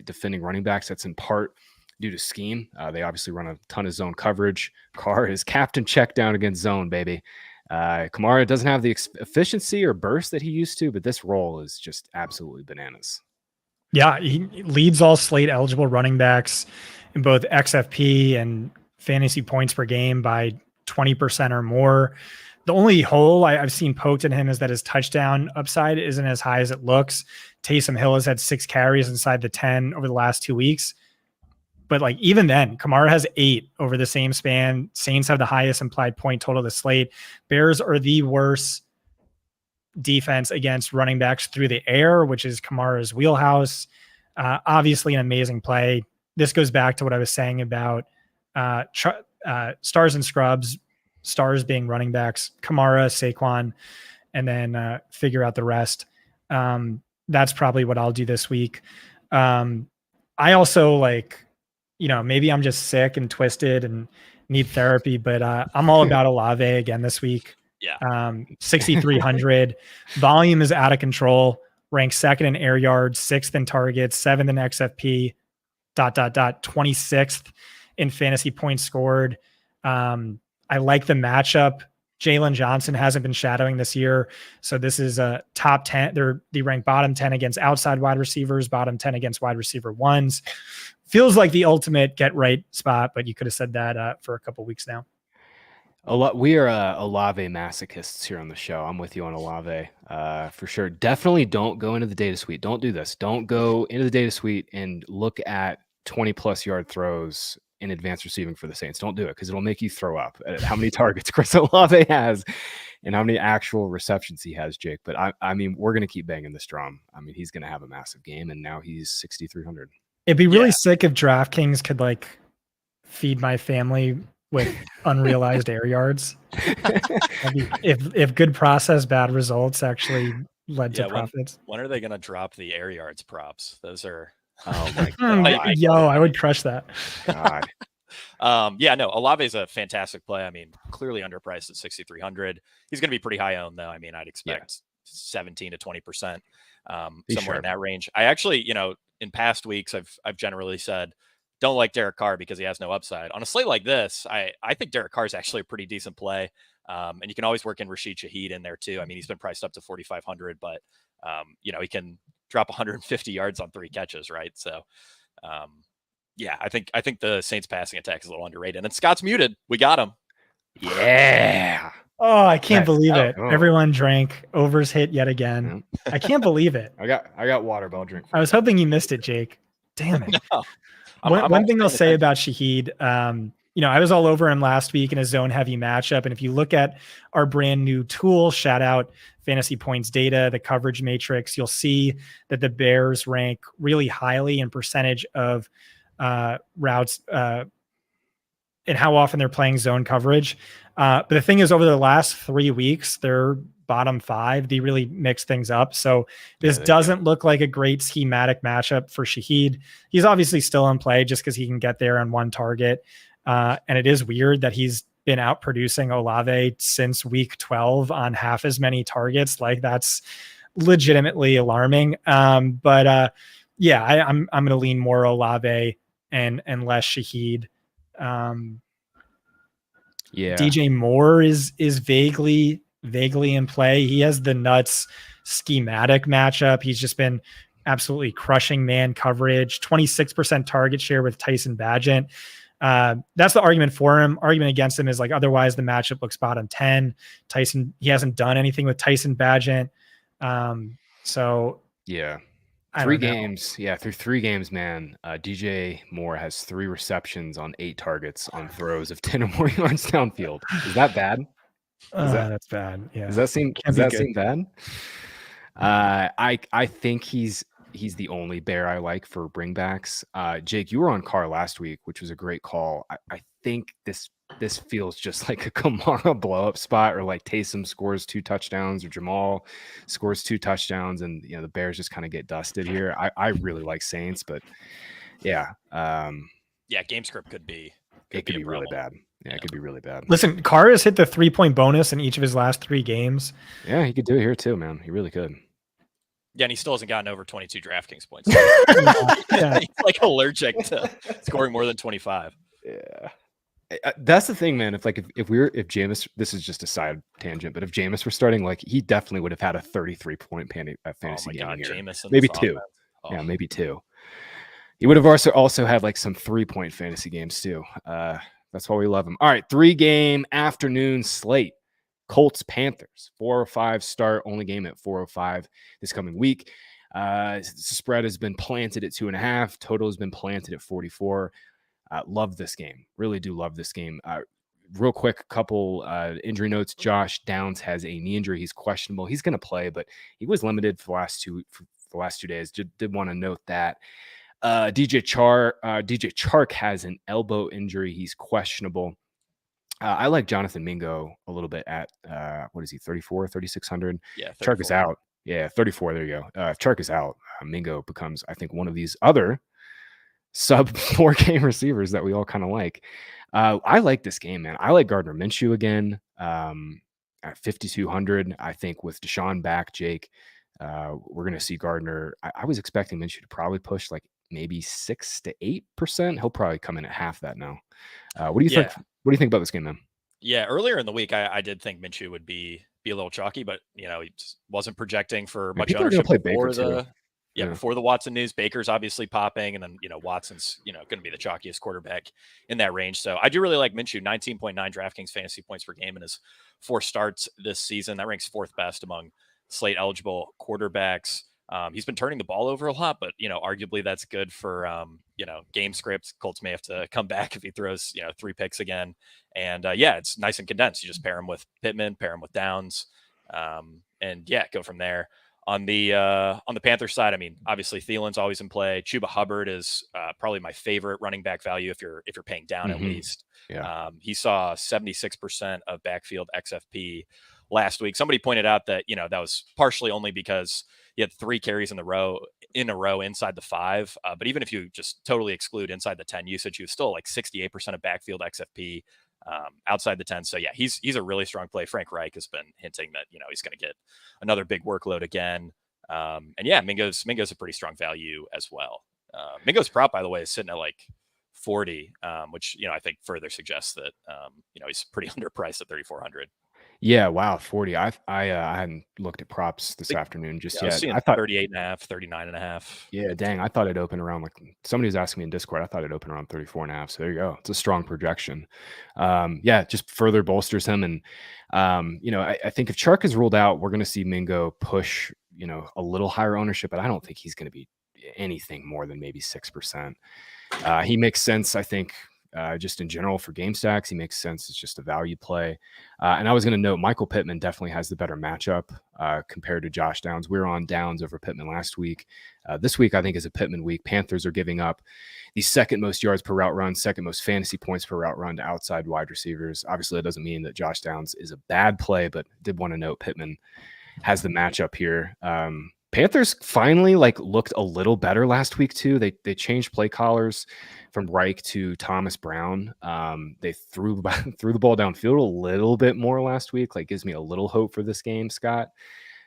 defending running backs. That's in part due to scheme. They obviously run a ton of zone coverage. Carr is captain check down against zone, baby. Kamara doesn't have the efficiency or burst that he used to, but this role is just absolutely bananas. Yeah, he leads all slate eligible running backs in both XFP and fantasy points per game by 20% or more. The only hole I've seen poked at him is that his touchdown upside isn't as high as it looks. Taysom Hill has had 6 carries inside the 10 over the last 2 weeks. But like even then, Kamara has 8 over the same span. Saints have the highest implied point total of the slate. Bears are the worst defense against running backs through the air, which is Kamara's wheelhouse. Obviously an amazing play. This goes back to what I was saying about stars and scrubs, stars being running backs, Kamara, Saquon, and then figure out the rest. That's probably what I'll do this week. I also maybe I'm just sick and twisted and need therapy, but I'm all about Olave again this week. Yeah. 6,300. Volume is out of control. Ranks 2nd in air yards, 6th in targets, 7th in XFP, ... 26th in fantasy points scored. I like the matchup. Jalen Johnson hasn't been shadowing this year. So this is a top 10. They rank bottom 10 against outside wide receivers, bottom 10 against wide receiver ones. Feels like the ultimate get right spot, but you could have said that for a couple weeks now. We are Olave masochists here on the show. I'm with you on Olave for sure. Definitely don't go into the data suite. Don't do this. Don't go into the data suite and look at 20+ yard throws in advanced receiving for the Saints. Don't do it because it'll make you throw up at how many targets Chris Olave has and how many actual receptions he has, Jake. But I mean, we're going to keep banging this drum. I mean, he's going to have a massive game, and now he's 6,300. It'd be really sick if DraftKings could like feed my family with unrealized air yards. If good process, bad results actually led to profits. When are they going to drop the air yards props? Those are. Oh my god! Yo, I would crush that. God. Olave is a fantastic play. I mean, clearly underpriced at 6,300. He's going to be pretty high owned though. I mean, I'd expect 17 to 20%, somewhere in that range. I actually, in past weeks, I've generally said don't like Derek Carr because he has no upside. On a slate like this, I think Derek Carr is actually a pretty decent play. And you can always work in Rashid Shaheed in there too. I mean, he's been priced up to 4,500, but he can drop 150 yards on 3 catches, right? So, I think the Saints passing attack is a little underrated. And Scott's muted. We got him. Yeah. Oh, I can't believe it. Everyone drank. Overs hit yet again. I can't believe it. I got water, but I'll drink. I was hoping you missed it, Jake. Damn it. No. One thing I'll say about Shaheed, I was all over him last week in a zone heavy matchup. And if you look at our brand new tool, shout out Fantasy Points Data, the coverage matrix, you'll see that the Bears rank really highly in percentage of routes and how often they're playing zone coverage. But the thing is, over the last 3 weeks, they're bottom 5. They really mix things up. So this doesn't look like a great schematic matchup for Shaheed. He's obviously still in play just because he can get there on one target. And it is weird that he's been out producing Olave since week 12 on half as many targets. Like that's legitimately alarming. I'm going to lean more Olave and less Shaheed. DJ Moore is vaguely in play. He has the nuts schematic matchup. He's just been absolutely crushing man coverage, 26% target share with Tyson Bagent. That's the argument for him. Argument against him is like, otherwise the matchup looks bottom 10. Tyson, he hasn't done anything with Tyson Bagent. Through 3 games, man. DJ Moore has 3 receptions on 8 targets on throws of 10 or more yards downfield. Is that bad? That's bad. Yeah. Does that seem bad? I think he's the only bear I like for bringbacks. Jake, you were on Carr last week, which was a great call. I think this feels just like a Kamara blow up spot, or like Taysom scores 2 touchdowns, or Jamal scores 2 touchdowns, and the Bears just kind of get dusted here. I really like Saints, but game script could be really bad. Yeah, it could be really bad. Listen, Carr has hit the 3-point bonus in each of his last 3 games. Yeah, he could do it here too, man. He really could. Yeah, and he still hasn't gotten over 22 DraftKings points. He's like allergic to scoring more than 25. Yeah. That's the thing, man. If Jameis, this is just a side tangent, but if Jameis were starting, like, he definitely would have had a 33-point fantasy game here. Jameis, maybe 2. Oh. Yeah, maybe 2. He would have also had like some 3-point fantasy games too. That's why we love him. All right, 3-game afternoon slate. Colts, Panthers, 4:05 start, only game at 4:05 this coming week. Spread has been planted at 2.5. Total has been planted at 44. Love this game. Really do love this game. Real quick, a couple injury notes. Josh Downs has a knee injury. He's questionable. He's going to play, but he was limited for the last 2 days. Did want to note that. DJ Chark has an elbow injury. He's questionable. I like Jonathan Mingo a little bit at, what is he, 34, 3,600? Yeah, 34. Chark is out. Yeah, 34. There you go. If Chark is out, Mingo becomes, I think, one of these other sub 4K receivers that we all kind of like. I like this game, man. I like Gardner Minshew again at 5,200. I think with Deshaun back, Jake, we're going to see Gardner. I was expecting Minshew to probably push like maybe 6 to 8%. He'll probably come in at half that now. What do you think? What do you think about this game, man? Yeah, earlier in the week, I did think Minshew would be a little chalky, but he just wasn't projecting for much ownership before the Watson news. Baker's obviously popping, and then Watson's going to be the chalkiest quarterback in that range. So I do really like Minshew. 19.9 DraftKings fantasy points per game in his 4 starts this season. That ranks 4th best among slate eligible quarterbacks. He's been turning the ball over a lot, but arguably that's good for game scripts. Colts may have to come back if he throws 3 picks again. And it's nice and condensed. You just pair him with Pittman, pair him with Downs, and go from there. On the Panthers side, I mean, obviously Thielen's always in play. Chuba Hubbard is probably my favorite running back value if you're paying down at least. Yeah. He saw 76% of backfield XFP last week. Somebody pointed out that that was partially only because he had 3 carries in a row inside the 5. But even if you just totally exclude inside the 10 usage, he was still like 68% of backfield XFP outside the 10. So yeah, he's a really strong play. Frank Reich has been hinting that he's going to get another big workload again. And yeah, Mingo's a pretty strong value as well. Mingo's prop, by the way, is sitting at like 40, which I think further suggests that he's pretty underpriced at 3,400. Yeah, wow, 40. I hadn't looked at props this afternoon just I was yet. seeing I thought 38.5, 39.5. Yeah, dang, I thought it opened around somebody was asking me in Discord. I thought it opened around 34.5. So there you go. It's a strong projection. Yeah, just further bolsters him. And I think if Chark is ruled out, we're gonna see Mingo push, a little higher ownership, but I don't think he's gonna be anything more than maybe 6%. He makes sense, I think, just in general for game stacks. He makes sense. It's just a value play. And I was going to note Michael Pittman definitely has the better matchup compared to Josh Downs. We were on Downs over Pittman last week. This week, I think, is a Pittman week. Panthers are giving up the second most yards per route run, second most fantasy points per route run to outside wide receivers. Obviously, that doesn't mean that Josh Downs is a bad play, but did want to note Pittman has the matchup here. Panthers finally looked a little better last week too. They changed play callers from Reich to Thomas Brown. They threw the ball downfield a little bit more last week. Gives me a little hope for this game, Scott.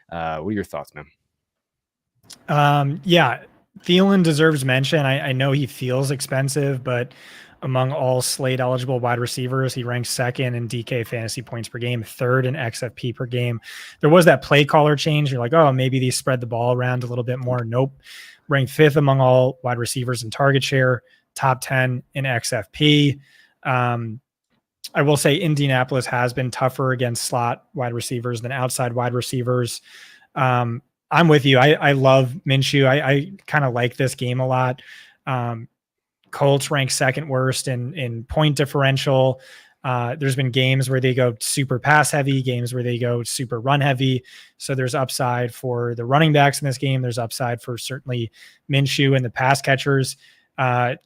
What are your thoughts, man? Yeah, Thielen deserves mention. I know he feels expensive, but among all slate eligible wide receivers, he ranks second in DK fantasy points per game, third in XFP per game. There was that play caller change. You're like, oh, maybe they spread the ball around a little bit more. Nope. Ranked fifth among all wide receivers in target share, top 10 in XFP. I will say Indianapolis has been tougher against slot wide receivers than outside wide receivers. I'm with you. I love Minshew. I kind of like this game a lot. Colts rank second worst in point differential. There's been games where they go super pass heavy, games where they go super run heavy. So there's upside for the running backs in this game. There's upside for certainly Minshew and the pass catchers.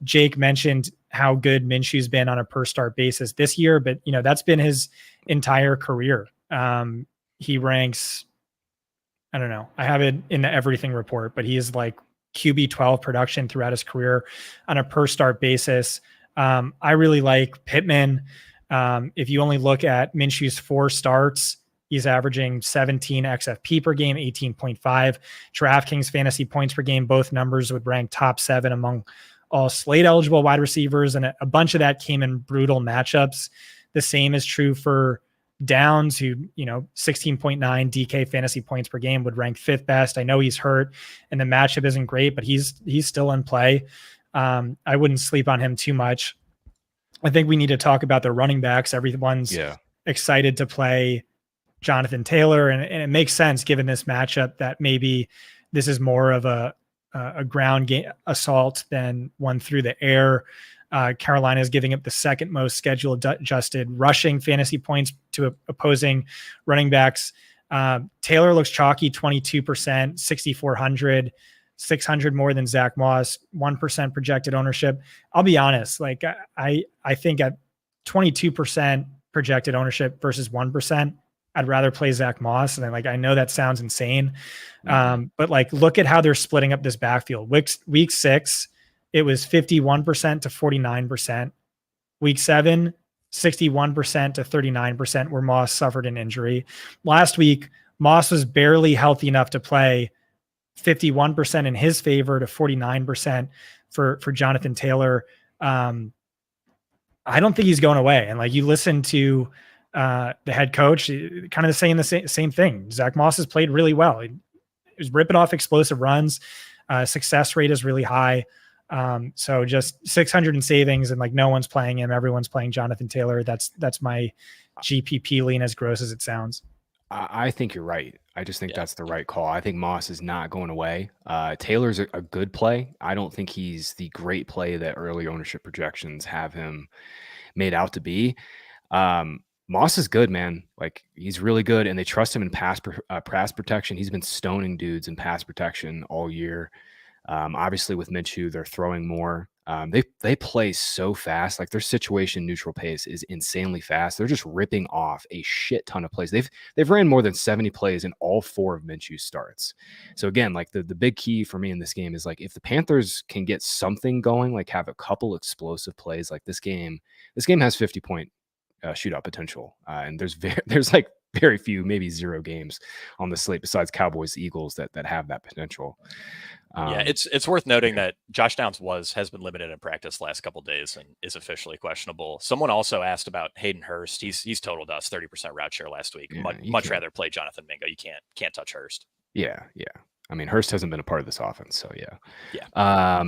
Jake mentioned how good Minshew's been on a per start basis this year, but that's been his entire career. He ranks, I don't know, I have it in the everything report, but he is like QB 12 production throughout his career on a per start basis. I really like Pittman. If you only look at Minshew's 4 starts, he's averaging 17 XFP per game, 18.5 DraftKings fantasy points per game. Both numbers would rank top 7 among all slate eligible wide receivers. And a bunch of that came in brutal matchups. The same is true for Downs, who, 16.9 DK fantasy points per game, would rank 5th best. I know he's hurt and the matchup isn't great, but he's still in play. I wouldn't sleep on him too much. I think we need to talk about the running backs. Everyone's excited to play Jonathan Taylor, and it makes sense given this matchup that maybe this is more of a ground game assault than one through the air. Carolina is giving up the second most schedule adjusted rushing fantasy points to opposing running backs. Taylor looks chalky, 22%, 6,400, 600 more than Zach Moss, 1% projected ownership. I'll be honest, I think at 22% projected ownership versus 1%, I'd rather play Zach Moss. And I know that sounds insane. But look at how they're splitting up this backfield. Week 6, it was 51% to 49%. Week 7, 61% to 39% where Moss suffered an injury. Last week, Moss was barely healthy enough to play, 51% in his favor to 49% for Jonathan Taylor. I don't think he's going away. And you listen to the head coach kind of saying the same thing. Zach Moss has played really well. He was ripping off explosive runs. Success rate is really high. So just 600 in savings, and no one's playing him. Everyone's playing Jonathan Taylor. That's my GPP lean, as gross as it sounds. I think you're right. I just think that's the right call. I think Moss is not going away. Taylor's a good play. I don't think he's the great play that early ownership projections have him made out to be. Moss is good, man. Like, he's really good, and they trust him in pass protection. He's been stoning dudes in pass protection all year. Obviously, with Minshew, they're throwing more. They play so fast. Like, their situation neutral pace is insanely fast. They're just ripping off a shit ton of plays. They've ran more than 70 plays in all 4 of Minshew's starts. So again, like the big key for me in this game is like if the Panthers can get something going, like have a couple explosive plays, like this game has 50-point shootout potential. And there's like very few, maybe 0 games on the slate besides Cowboys, Eagles that have that potential. Yeah, it's worth noting that Josh Downs has been limited in practice the last couple of days and is officially questionable. Someone also asked about Hayden Hurst. He's totaled us 30% route share last week. Yeah, much rather play Jonathan Mingo. You can't touch Hurst. Yeah. I mean, Hurst hasn't been a part of this offense, so yeah. Yeah.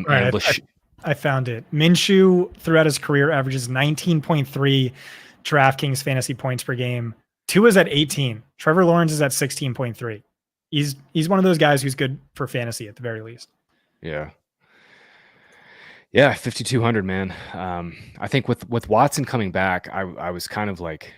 Right, I found it. Minshew throughout his career averages 19.3 DraftKings fantasy points per game. Tua's at 18. Trevor Lawrence is at 16.3. He's one of those guys who's good for fantasy at the very least. Yeah, 5,200, man. I think with Watson coming back, I was kind of like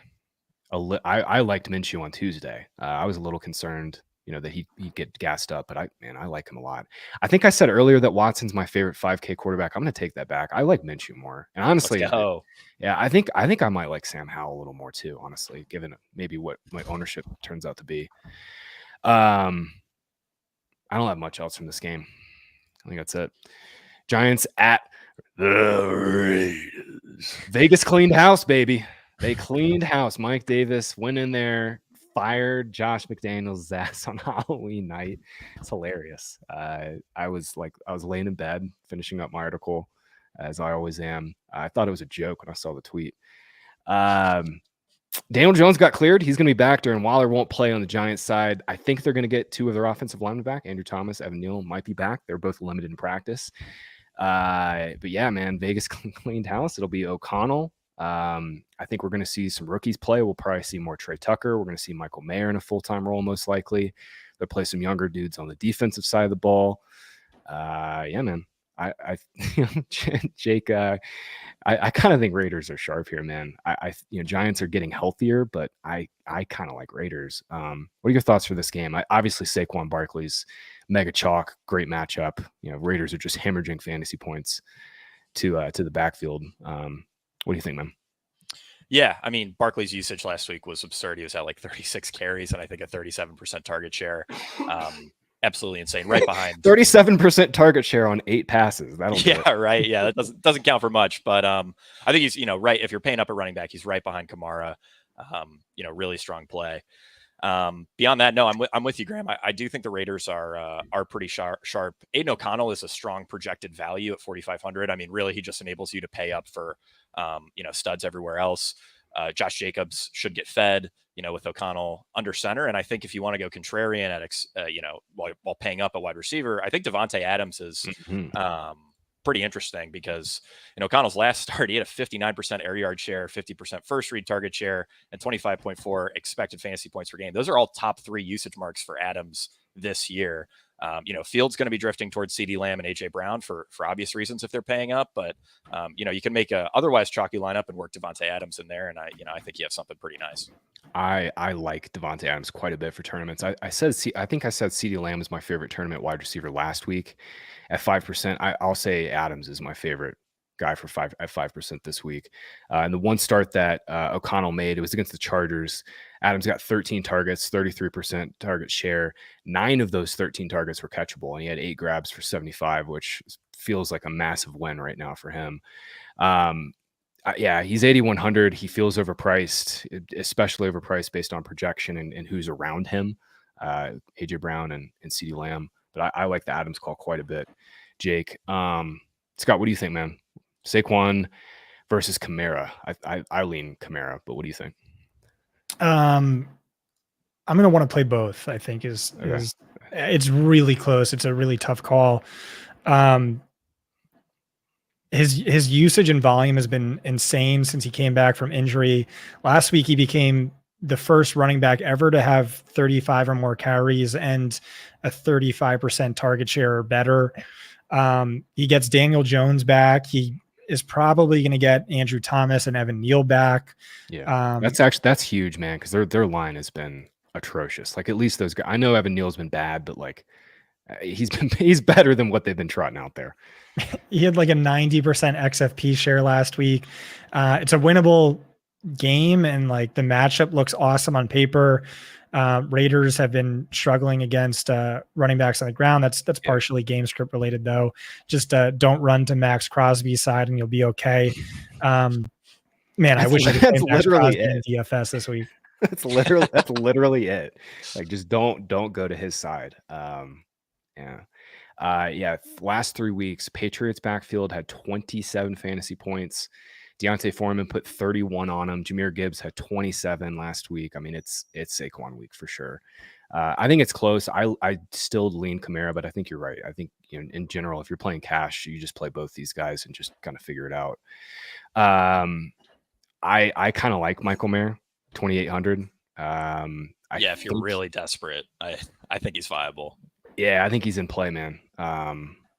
I liked Minshew on Tuesday. I was a little concerned, that he'd get gassed up, but I like him a lot. I think I said earlier that Watson's my favorite 5K quarterback. I'm going to take that back. I like Minshew more, and honestly, yeah, I think I might like Sam Howell a little more too. Honestly, given maybe what my ownership turns out to be. I don't have much else from this game. I think that's it. Giants at the Raiders. Vegas cleaned house, baby. They cleaned house. Mike Davis went in there, fired Josh McDaniels' ass on Halloween night. It's hilarious. I was laying in bed finishing up my article, as I always am. I thought it was a joke when I saw the tweet. Daniel Jones got cleared. He's going to be back. Darren Waller won't play on the Giants side. I think they're going to get 2 of their offensive linemen back. Andrew Thomas, Evan Neal might be back. They're both limited in practice. But yeah, man, Vegas cleaned house. It'll be O'Connell. I think we're going to see some rookies play. We'll probably see more Trey Tucker. We're going to see Michael Mayer in a full-time role, most likely. They'll play some younger dudes on the defensive side of the ball. Yeah, man. Jake, I kind of think Raiders are sharp here, man. Giants are getting healthier, but I kind of like Raiders. What are your thoughts for this game? Obviously Saquon Barkley's mega chalk, great matchup. Raiders are just hemorrhaging fantasy points to the backfield. What do you think, man? Yeah, I mean, Barkley's usage last week was absurd. He was at like 36 carries and I think a 37% target share. Absolutely insane. Right behind 37% target share on 8 passes. Right. Yeah, that doesn't count for much, but I think he's right. If you're paying up at running back, he's right behind Kamara. Really strong play. Beyond that, no, I'm with you, Graham. I do think the Raiders are pretty sharp. Aiden O'Connell is a strong projected value at 4,500. I mean, really, he just enables you to pay up for studs everywhere else. Josh Jacobs should get fed, with O'Connell under center. And I think if you want to go contrarian at, while paying up a wide receiver, I think Devontae Adams is pretty interesting because in O'Connell's last start, he had a 59% air yard share, 50% first read target share, and 25.4 expected fantasy points per game. Those are all top 3 usage marks for Adams this year. Field's going to be drifting towards CeeDee Lamb and AJ Brown for obvious reasons if they're paying up, but you can make a otherwise chalky lineup and work Devontae Adams in there. And I think you have something pretty nice. I like Devontae Adams quite a bit for tournaments. I think I said CeeDee Lamb is my favorite tournament wide receiver last week at 5%. I'll say Adams is my favorite guy for 5% this week. And the one start that O'Connell made, it was against the Chargers. Adams got 13 targets, 33% target share. 9 of those 13 targets were catchable, and he had 8 grabs for 75, which feels like a massive win right now for him. Yeah, he's 8,100. He feels overpriced, especially overpriced based on projection and who's around him, AJ Brown and CeeDee Lamb. But I like the Adams call quite a bit. Jake, Scott, what do you think, man? Saquon versus Kamara. I lean Kamara, but what do you think? I'm going to want to play both. I think is it's really close. It's a really tough call. His usage and volume has been insane since he came back from injury. Last week, he became the first running back ever to have 35 or more carries and a 35% target share or better. He gets Daniel Jones back. He is probably going to get Andrew Thomas and Evan Neal back. Yeah, that's huge, man, because their line has been atrocious. Like, at least those guys. I know Evan Neal's been bad, but like he's better than what they've been trotting out there. He had like a 90% XFP share last week. It's a winnable game, and like the matchup looks awesome on paper. Raiders have been struggling against running backs on the ground. That's partially game script related, though. Just don't run to Max Crosby's side and you'll be okay. Man, I wish I could play Max Crosby in DFS this week. That's literally it. Like, just don't go to his side. Last 3 weeks, Patriots backfield had 27 fantasy points. Deontay Foreman put 31 on him. Jahmyr Gibbs had 27 last week. I mean, it's Saquon week for sure. I think it's close. I still lean Kamara, but I think you're right. I think, you know, in general, if you're playing cash, you just play both these guys and just kind of figure it out. I kind of like Michael Mayer, 2,800. If you're really desperate, I think he's viable. Yeah, I think he's in play, man. I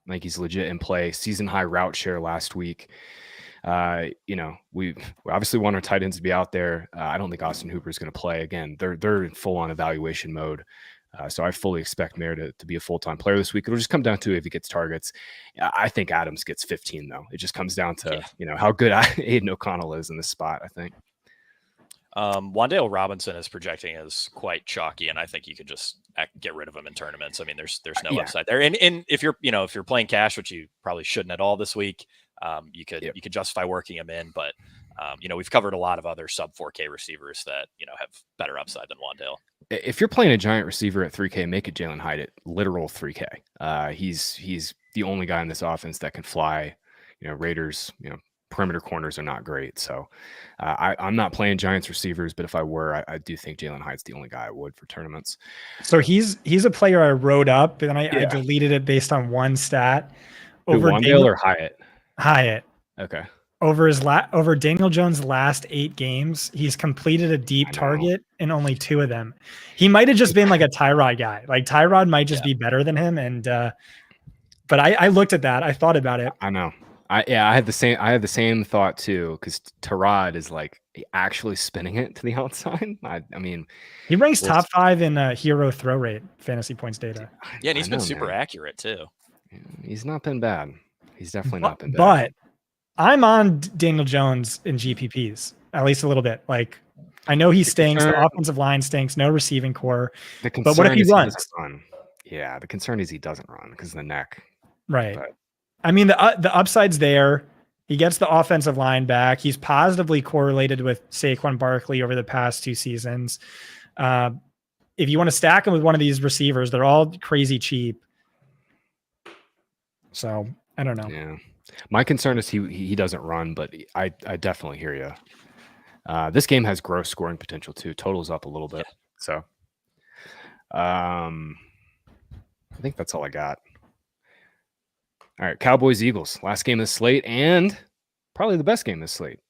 think he's legit in play. Season high route share last week. We obviously want our tight ends to be out there. I don't think Austin Hooper is going to play again. They're in full on evaluation mode. So I fully expect Mayer to be a full-time player this week. It'll just come down to if he gets targets. I think Adams gets 15 though. It just comes down to, how good Aiden O'Connell is in this spot, I think. Wan'Dale Robinson is projecting as quite chalky, and I think you could just get rid of him in tournaments. I mean, there's no upside there. And if you're playing cash, which you probably shouldn't at all this week, you could justify working him in. But we've covered a lot of other sub 4K receivers that have better upside than Wan'Dale. If you're playing a giant receiver at 3K, make it Jalen Hyatt at literal 3K. He's the only guy in this offense that can fly. Raiders, perimeter corners are not great. So I'm not playing Giants receivers, but if I were, I do think Jalen Hyatt's the only guy I would for tournaments. So he's a player I wrote up, and I deleted it based on one stat. Over Wan'Dale or Hyatt? Hyatt. Okay. Over Daniel Jones' last 8 games, he's completed a deep target in only 2 of them. He might have just been like a Tyrod guy. Like Tyrod might just be better than him. And but I looked at that. I thought about it. I know. I had the same thought too, because Tyrod is like actually spinning it to the outside. I mean, he ranks top 5 in hero throw rate fantasy points data. Yeah, and he's been super accurate too. He's not been bad. He's definitely not been bad. But I'm on Daniel Jones in GPPs, at least a little bit. Like, I know he stinks. The offensive line stinks. No receiving core. But what if he runs? Yeah, the concern is he doesn't run because of the neck. Right. But I mean, the upside's there. He gets the offensive line back. He's positively correlated with Saquon Barkley over the past 2 seasons. If you want to stack him with one of these receivers, they're all crazy cheap. So I don't know. Yeah. My concern is he doesn't run, but I definitely hear you. This game has gross scoring potential too. Total's up a little bit. So I think that's all I got. All right, Cowboys Eagles, last game of the slate and probably the best game of the slate.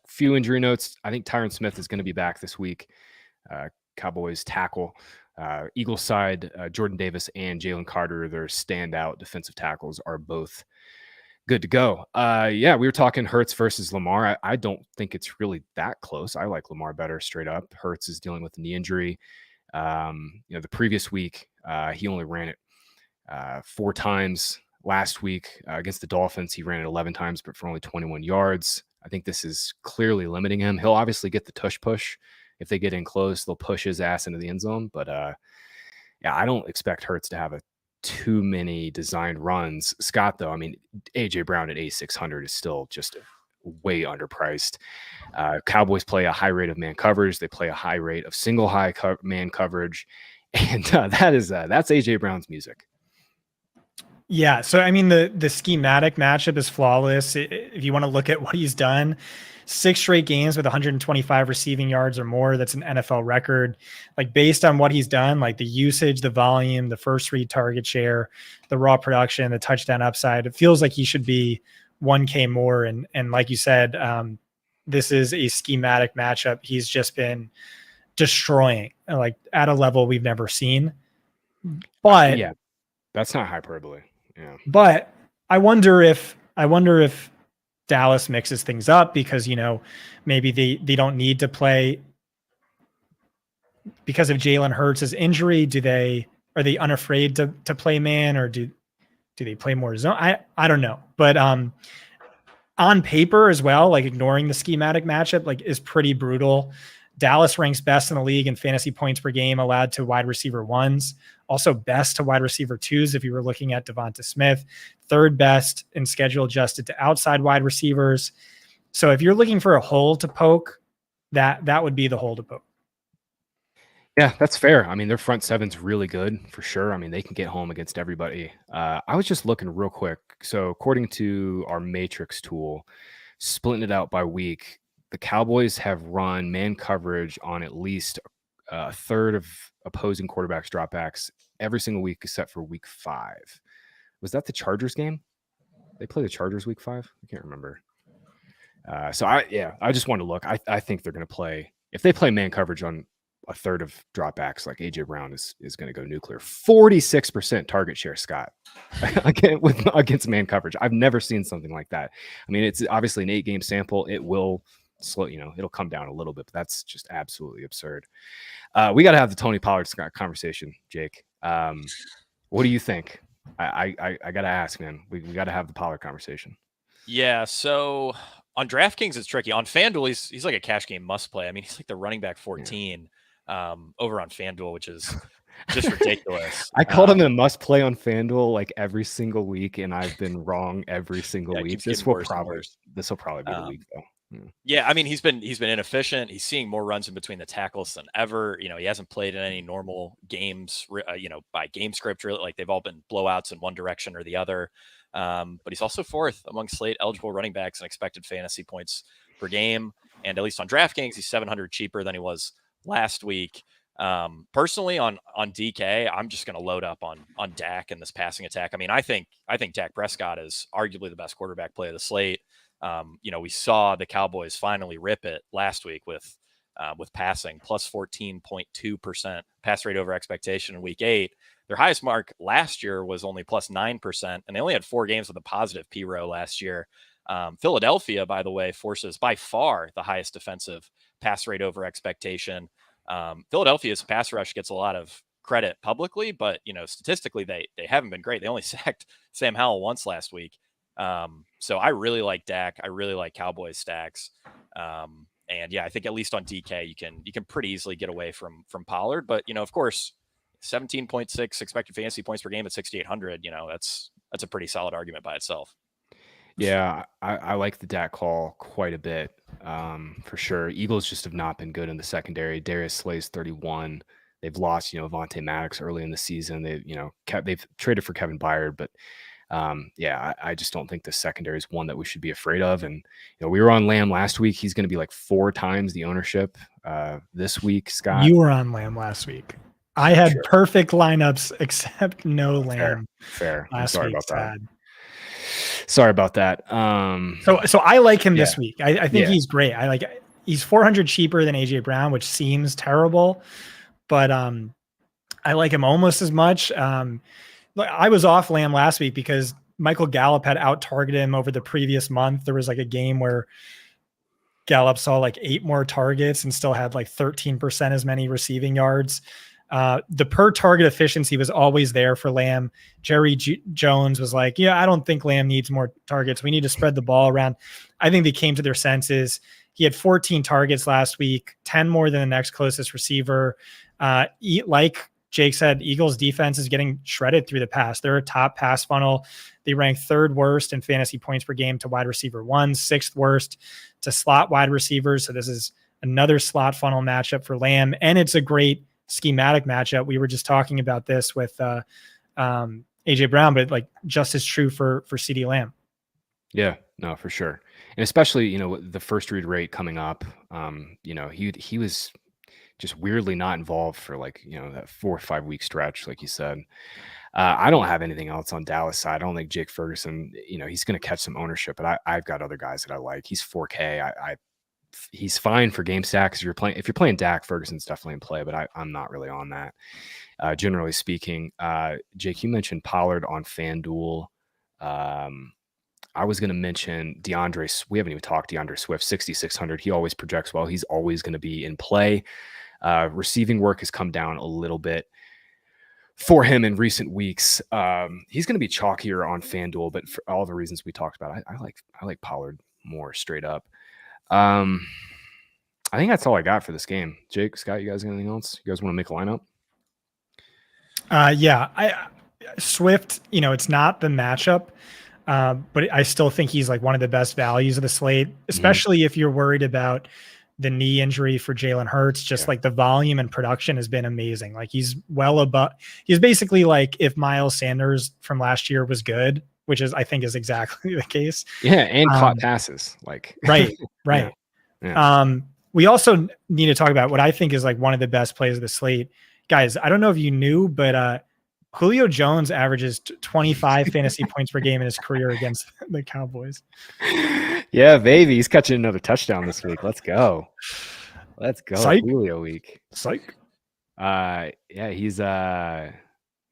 Few injury notes. I think Tyron Smith is going to be back this week. Cowboys tackle. Eagles side, Jordan Davis and Jalen Carter, their standout defensive tackles, are both good to go. We were talking Hurts versus Lamar. I don't think it's really that close. I like Lamar better straight up. Hurts is dealing with a knee injury. The previous week, he only ran it 4 times. Last week against the Dolphins, he ran it 11 times, but for only 21 yards. I think this is clearly limiting him. He'll obviously get the tush push. If they get in close, they'll push his ass into the end zone. But I don't expect Hurts to have too many designed runs. Scott, though, I mean, A.J. Brown at 8,600 is still just way underpriced. Cowboys play a high rate of man coverage. They play a high rate of single high man coverage. And that's A.J. Brown's music. Yeah. So, I mean, the schematic matchup is flawless. If you want to look at what he's done, 6 straight games with 125 receiving yards or more, that's an NFL record. Like, based on what he's done, like the usage, the volume, the first read target share, the raw production, the touchdown upside, it feels like he should be 1K more. And like you said, this is a schematic matchup. He's just been destroying, like, at a level we've never seen. But yeah, that's not hyperbole. Yeah. But I wonder if Dallas mixes things up because, maybe they don't need to play because of Jalen Hurts' injury. Are they unafraid to play man, or do they play more zone? I don't know. But on paper as well, like ignoring the schematic matchup, like is pretty brutal. Dallas ranks best in the league in fantasy points per game allowed to wide receiver ones, also best to wide receiver twos if you were looking at Devonta Smith, third best in schedule adjusted to outside wide receivers. So if you're looking for a hole to poke, that would be the hole to poke. Yeah, that's fair. I mean, their front seven's really good for sure. I mean, they can get home against everybody. I was just looking real quick. So according to our matrix tool, splitting it out by week, the Cowboys have run man coverage on at least a third of opposing quarterbacks dropbacks every single week except for week 5. Was that the Chargers game? They play the Chargers week 5? I can't remember. So I just wanted to look. I think they're going to play, if they play man coverage on a third of dropbacks, like AJ Brown is going to go nuclear. 46% target share, Scott, against man coverage. I've never seen something like that. I mean, it's obviously an 8-game sample. It will slow, it'll come down a little bit, but that's just absolutely absurd. We got to have the Tony Pollard conversation, Jake. What do you think? I got to ask, man. We got to have the Pollard conversation. Yeah. So on DraftKings, it's tricky. On FanDuel, he's like a cash game must play. I mean, he's like the running back 14 over on FanDuel, which is just ridiculous. I called him a must play on FanDuel like every single week, and I've been wrong every single week. This will probably be the week though. Yeah, I mean, he's been inefficient. He's seeing more runs in between the tackles than ever. He hasn't played in any normal games, by game script. Really, like they've all been blowouts in one direction or the other. But he's also 4th among slate eligible running backs and expected fantasy points per game. And at least on DraftKings, he's 700 cheaper than he was last week. Personally, on DK, I'm just going to load up on Dak and this passing attack. I mean, I think Dak Prescott is arguably the best quarterback play of the slate. We saw the Cowboys finally rip it last week with passing plus 14.2% pass rate over expectation in week 8. Their highest mark last year was only plus 9%, and they only had 4 games with a positive P-row last year. Philadelphia, by the way, forces by far the highest defensive pass rate over expectation. Philadelphia's pass rush gets a lot of credit publicly, but statistically they haven't been great. They only sacked Sam Howell once last week. So I really like Dak. I really like Cowboys stacks. And yeah, I think at least on DK, you can pretty easily get away from Pollard, but of course, 17.6 expected fantasy points per game at 6,800. That's a pretty solid argument by itself. Yeah, I like the Dak call quite a bit, for sure. Eagles just have not been good in the secondary. Darius Slay's 31. They've lost, Vontae Maddox early in the season. They've traded for Kevin Byard, but I just don't think the secondary is one that we should be afraid of. And we were on Lamb last week. He's going to be like 4 times the ownership this week. Scott, you were on Lamb last week. I had perfect lineups except no Lamb. Fair. I'm sorry about that. Sorry about that. So I like him this week. I think he's great. He's 400 cheaper than AJ Brown, which seems terrible, but I like him almost as much. I was off Lamb last week because Michael Gallup had out targeted him over the previous month. There was like a game where Gallup saw like 8 more targets and still had like 13% as many receiving yards. The per target efficiency was always there for Lamb. Jerry Jones was like, I don't think Lamb needs more targets. We need to spread the ball around. I think they came to their senses. He had 14 targets last week, 10 more than the next closest receiver. Like Jake said, Eagles defense is getting shredded through the pass. They're a top pass funnel. They rank 3rd worst in fantasy points per game to wide receiver 1, 6th worst to slot wide receivers. So this is another slot funnel matchup for Lamb. And it's a great schematic matchup. We were just talking about this with AJ Brown, but like just as true for CeeDee Lamb. Yeah, no, for sure. And especially, the first read rate coming up, he was just weirdly not involved for that 4 or 5 week stretch, like you said. I don't have anything else on Dallas side. I don't think Jake Ferguson, he's going to catch some ownership, but I've got other guys that I like. He's 4K. He's fine for game stacks. If you're playing Dak, Ferguson's definitely in play, but I'm not really on that. Generally speaking, Jake, you mentioned Pollard on FanDuel. I was going to mention DeAndre. We haven't even talked DeAndre Swift, 6,600. He always projects well. He's always going to be in play. Receiving work has come down a little bit for him in recent weeks. He's going to be chalkier on FanDuel, but for all the reasons we talked about, I like Pollard more straight up. I think that's all I got for this game. Jake, Scott, you guys got anything else? You guys want to make a lineup? Yeah, Swift, it's not the matchup, but I still think he's like one of the best values of the slate, especially if you're worried about the knee injury for Jalen Hurts. Just like the volume and production has been amazing. Like he's basically like if Miles Sanders from last year was good, which is I think is exactly the case. Yeah, and caught passes. Like right. Yeah. We also need to talk about what I think is like one of the best plays of the slate. Guys, I don't know if you knew, but Julio Jones averages 25 fantasy points per game in his career against the Cowboys. Yeah, baby. He's catching another touchdown this week. Let's go. Psych. Julio week. Psych. Yeah, he's a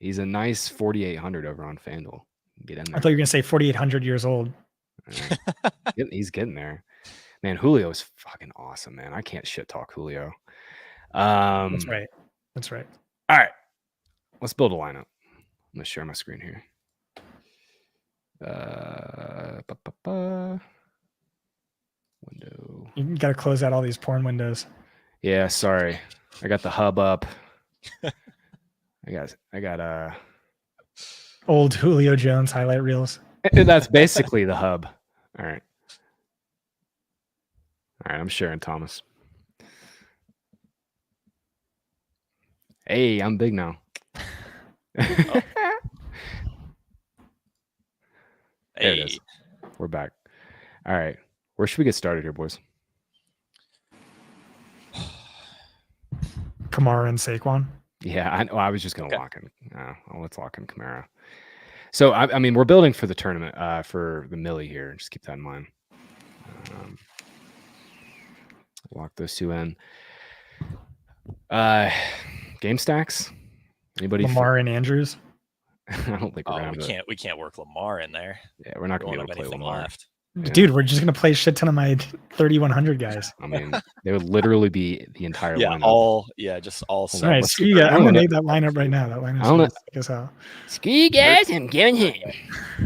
nice 4,800 over on FanDuel. Get in there. I thought you were going to say 4,800 years old. He's getting there. Man, Julio is fucking awesome, man. I can't shit talk Julio. That's right. All right. Let's build a lineup. I'm going to share my screen here. Window. You got to close out all these porn windows. Yeah, sorry. I got the hub up. I got old Julio Jones highlight reels. That's basically the hub. All right, I'm sharing Thomas. Hey, I'm big now. Oh. There it is. We're back. All right. Where should we get started here, boys? Kamara and Saquon. Yeah, I was just going to lock in. Let's lock in Kamara. So, I mean, we're building for the tournament, for the Millie here. Just keep that in mind. Lock those two in. Game stacks? Anybody? Lamar and Andrews? I don't think we're gonna we can't work Lamar in there. Yeah, we're not going to be able to play Lamar. Left. Yeah. Dude, we're just going to play a shit ton of my 3,100 guys. I mean, they would literally be the entire lineup. All right, screw you guys. I'm going to make that lineup right now. That lineup is how. Screw you guys, I'm giving him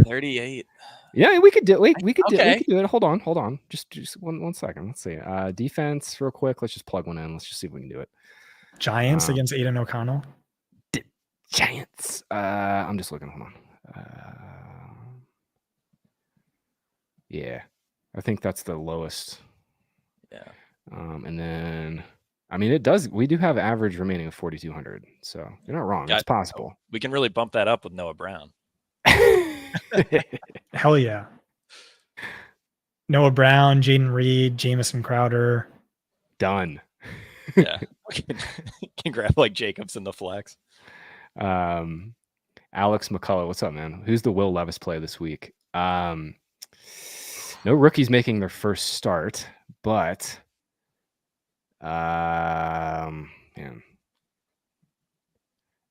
38. Yeah, we could do it. We could do it. Hold on. Just one second. Let's see. Defense real quick. Let's just plug one in. Let's just see if we can do it. Giants against Aiden O'Connell. Giants. I'm just looking. Hold on. Yeah, I think that's the lowest. Yeah. And then, I mean, it does. We do have average remaining of 4,200, so you're not wrong. It's possible. We can really bump that up with Noah Brown. Hell yeah. Noah Brown, Jaden Reed, Jamison Crowder. Done. Yeah. Can grab like Jacobs in the flex. Alex McCullough, what's up, man? Who's the Will Levis play this week? No rookies making their first start, but man,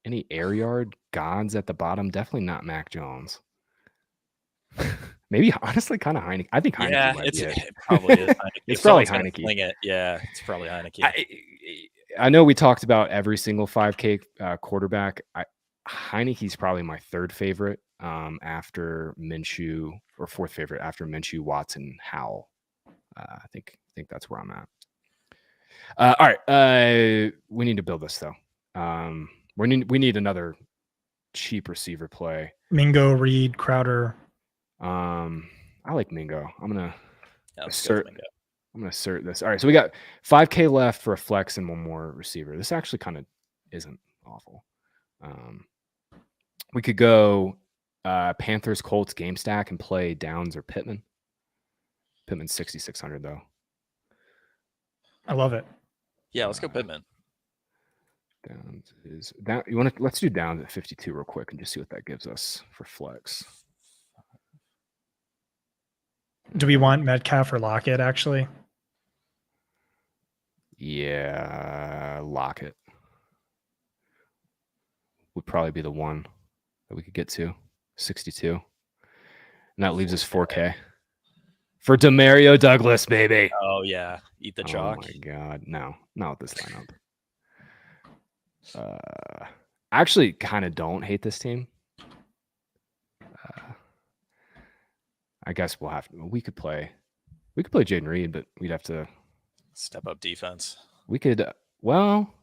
any air yard gods at the bottom? Definitely not Mac Jones. Maybe honestly, kind of Heineke. I think Heineke might be it. It probably is. It's probably Heineke. Yeah, it's probably Heineke. I know we talked about every single 5K quarterback. Heineke's probably my third favorite after Minshew, or fourth favorite after Minshew, Watson, Howell. I think that's where I'm at. All right, we need to build this though. We need another cheap receiver play. Mingo, Reed, Crowder. I like Mingo. I'm gonna assert this. All right, so we got 5K left for a flex and one more receiver. This actually kind of isn't awful. We could go Panthers, Colts game stack and play Downs or Pittman. Pittman's 6,600 though. I love it. Yeah, let's go Pittman. Downs is down. Let's do Downs at 52 real quick and just see what that gives us for flex. Do we want Metcalf or Lockett actually? Yeah, Lockett would probably be the one that we could get to. 62. And that leaves us 4K for Demario Douglas, baby. Oh yeah, eat the chalk. Oh my god, no, not with this lineup. I actually kind of don't hate this team. I guess we could play Jaden Reed, but we'd have to step up defense. We could, well,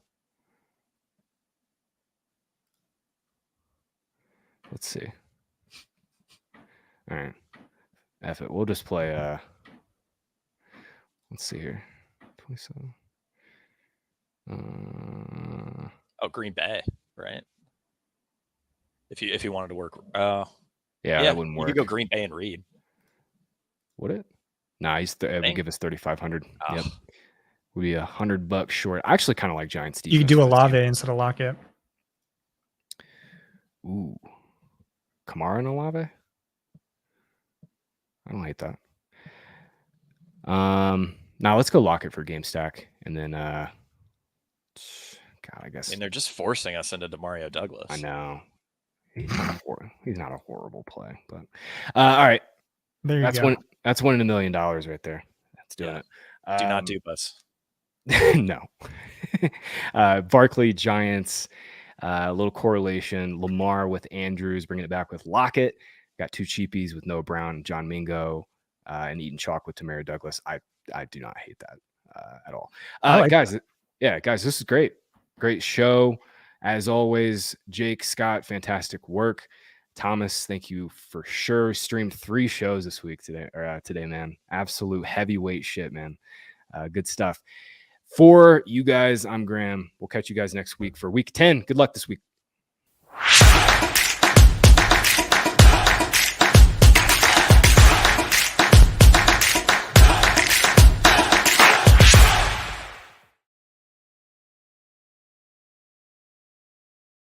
let's see. All right, F it. We'll just play. Let's see here. 27. Green Bay, right? If you wanted to work, yeah, that wouldn't work. You could go Green Bay and Reed. Would it? Nah, we'll give us 3,500. Yep, would be $100 short. I actually kind of like Giants defense. You could do Olave instead of Lockett. Ooh, Kamara and Olave. I don't hate that. Now let's go Lockett for game stack, and then God, I guess. I mean, they're just forcing us into Demario Douglas. I know. He's not a horrible play, but all right. There you go. That's $1 in $1 million right there. That's doing it. Do not dupe us. No. Barkley, Giants, a little correlation. Lamar with Andrews, bringing it back with Lockett. Got 2 cheapies with Noah Brown, John Mingo, and eating chalk with Demario Douglas. I do not hate that at all. Guys, this is great. Great show. As always, Jake, Scott, fantastic work. Thomas, thank you for sure. Streamed 3 shows this week today, man. Absolute heavyweight shit, man. Good stuff. For you guys, I'm Graham. We'll catch you guys next week for week 10. Good luck this week.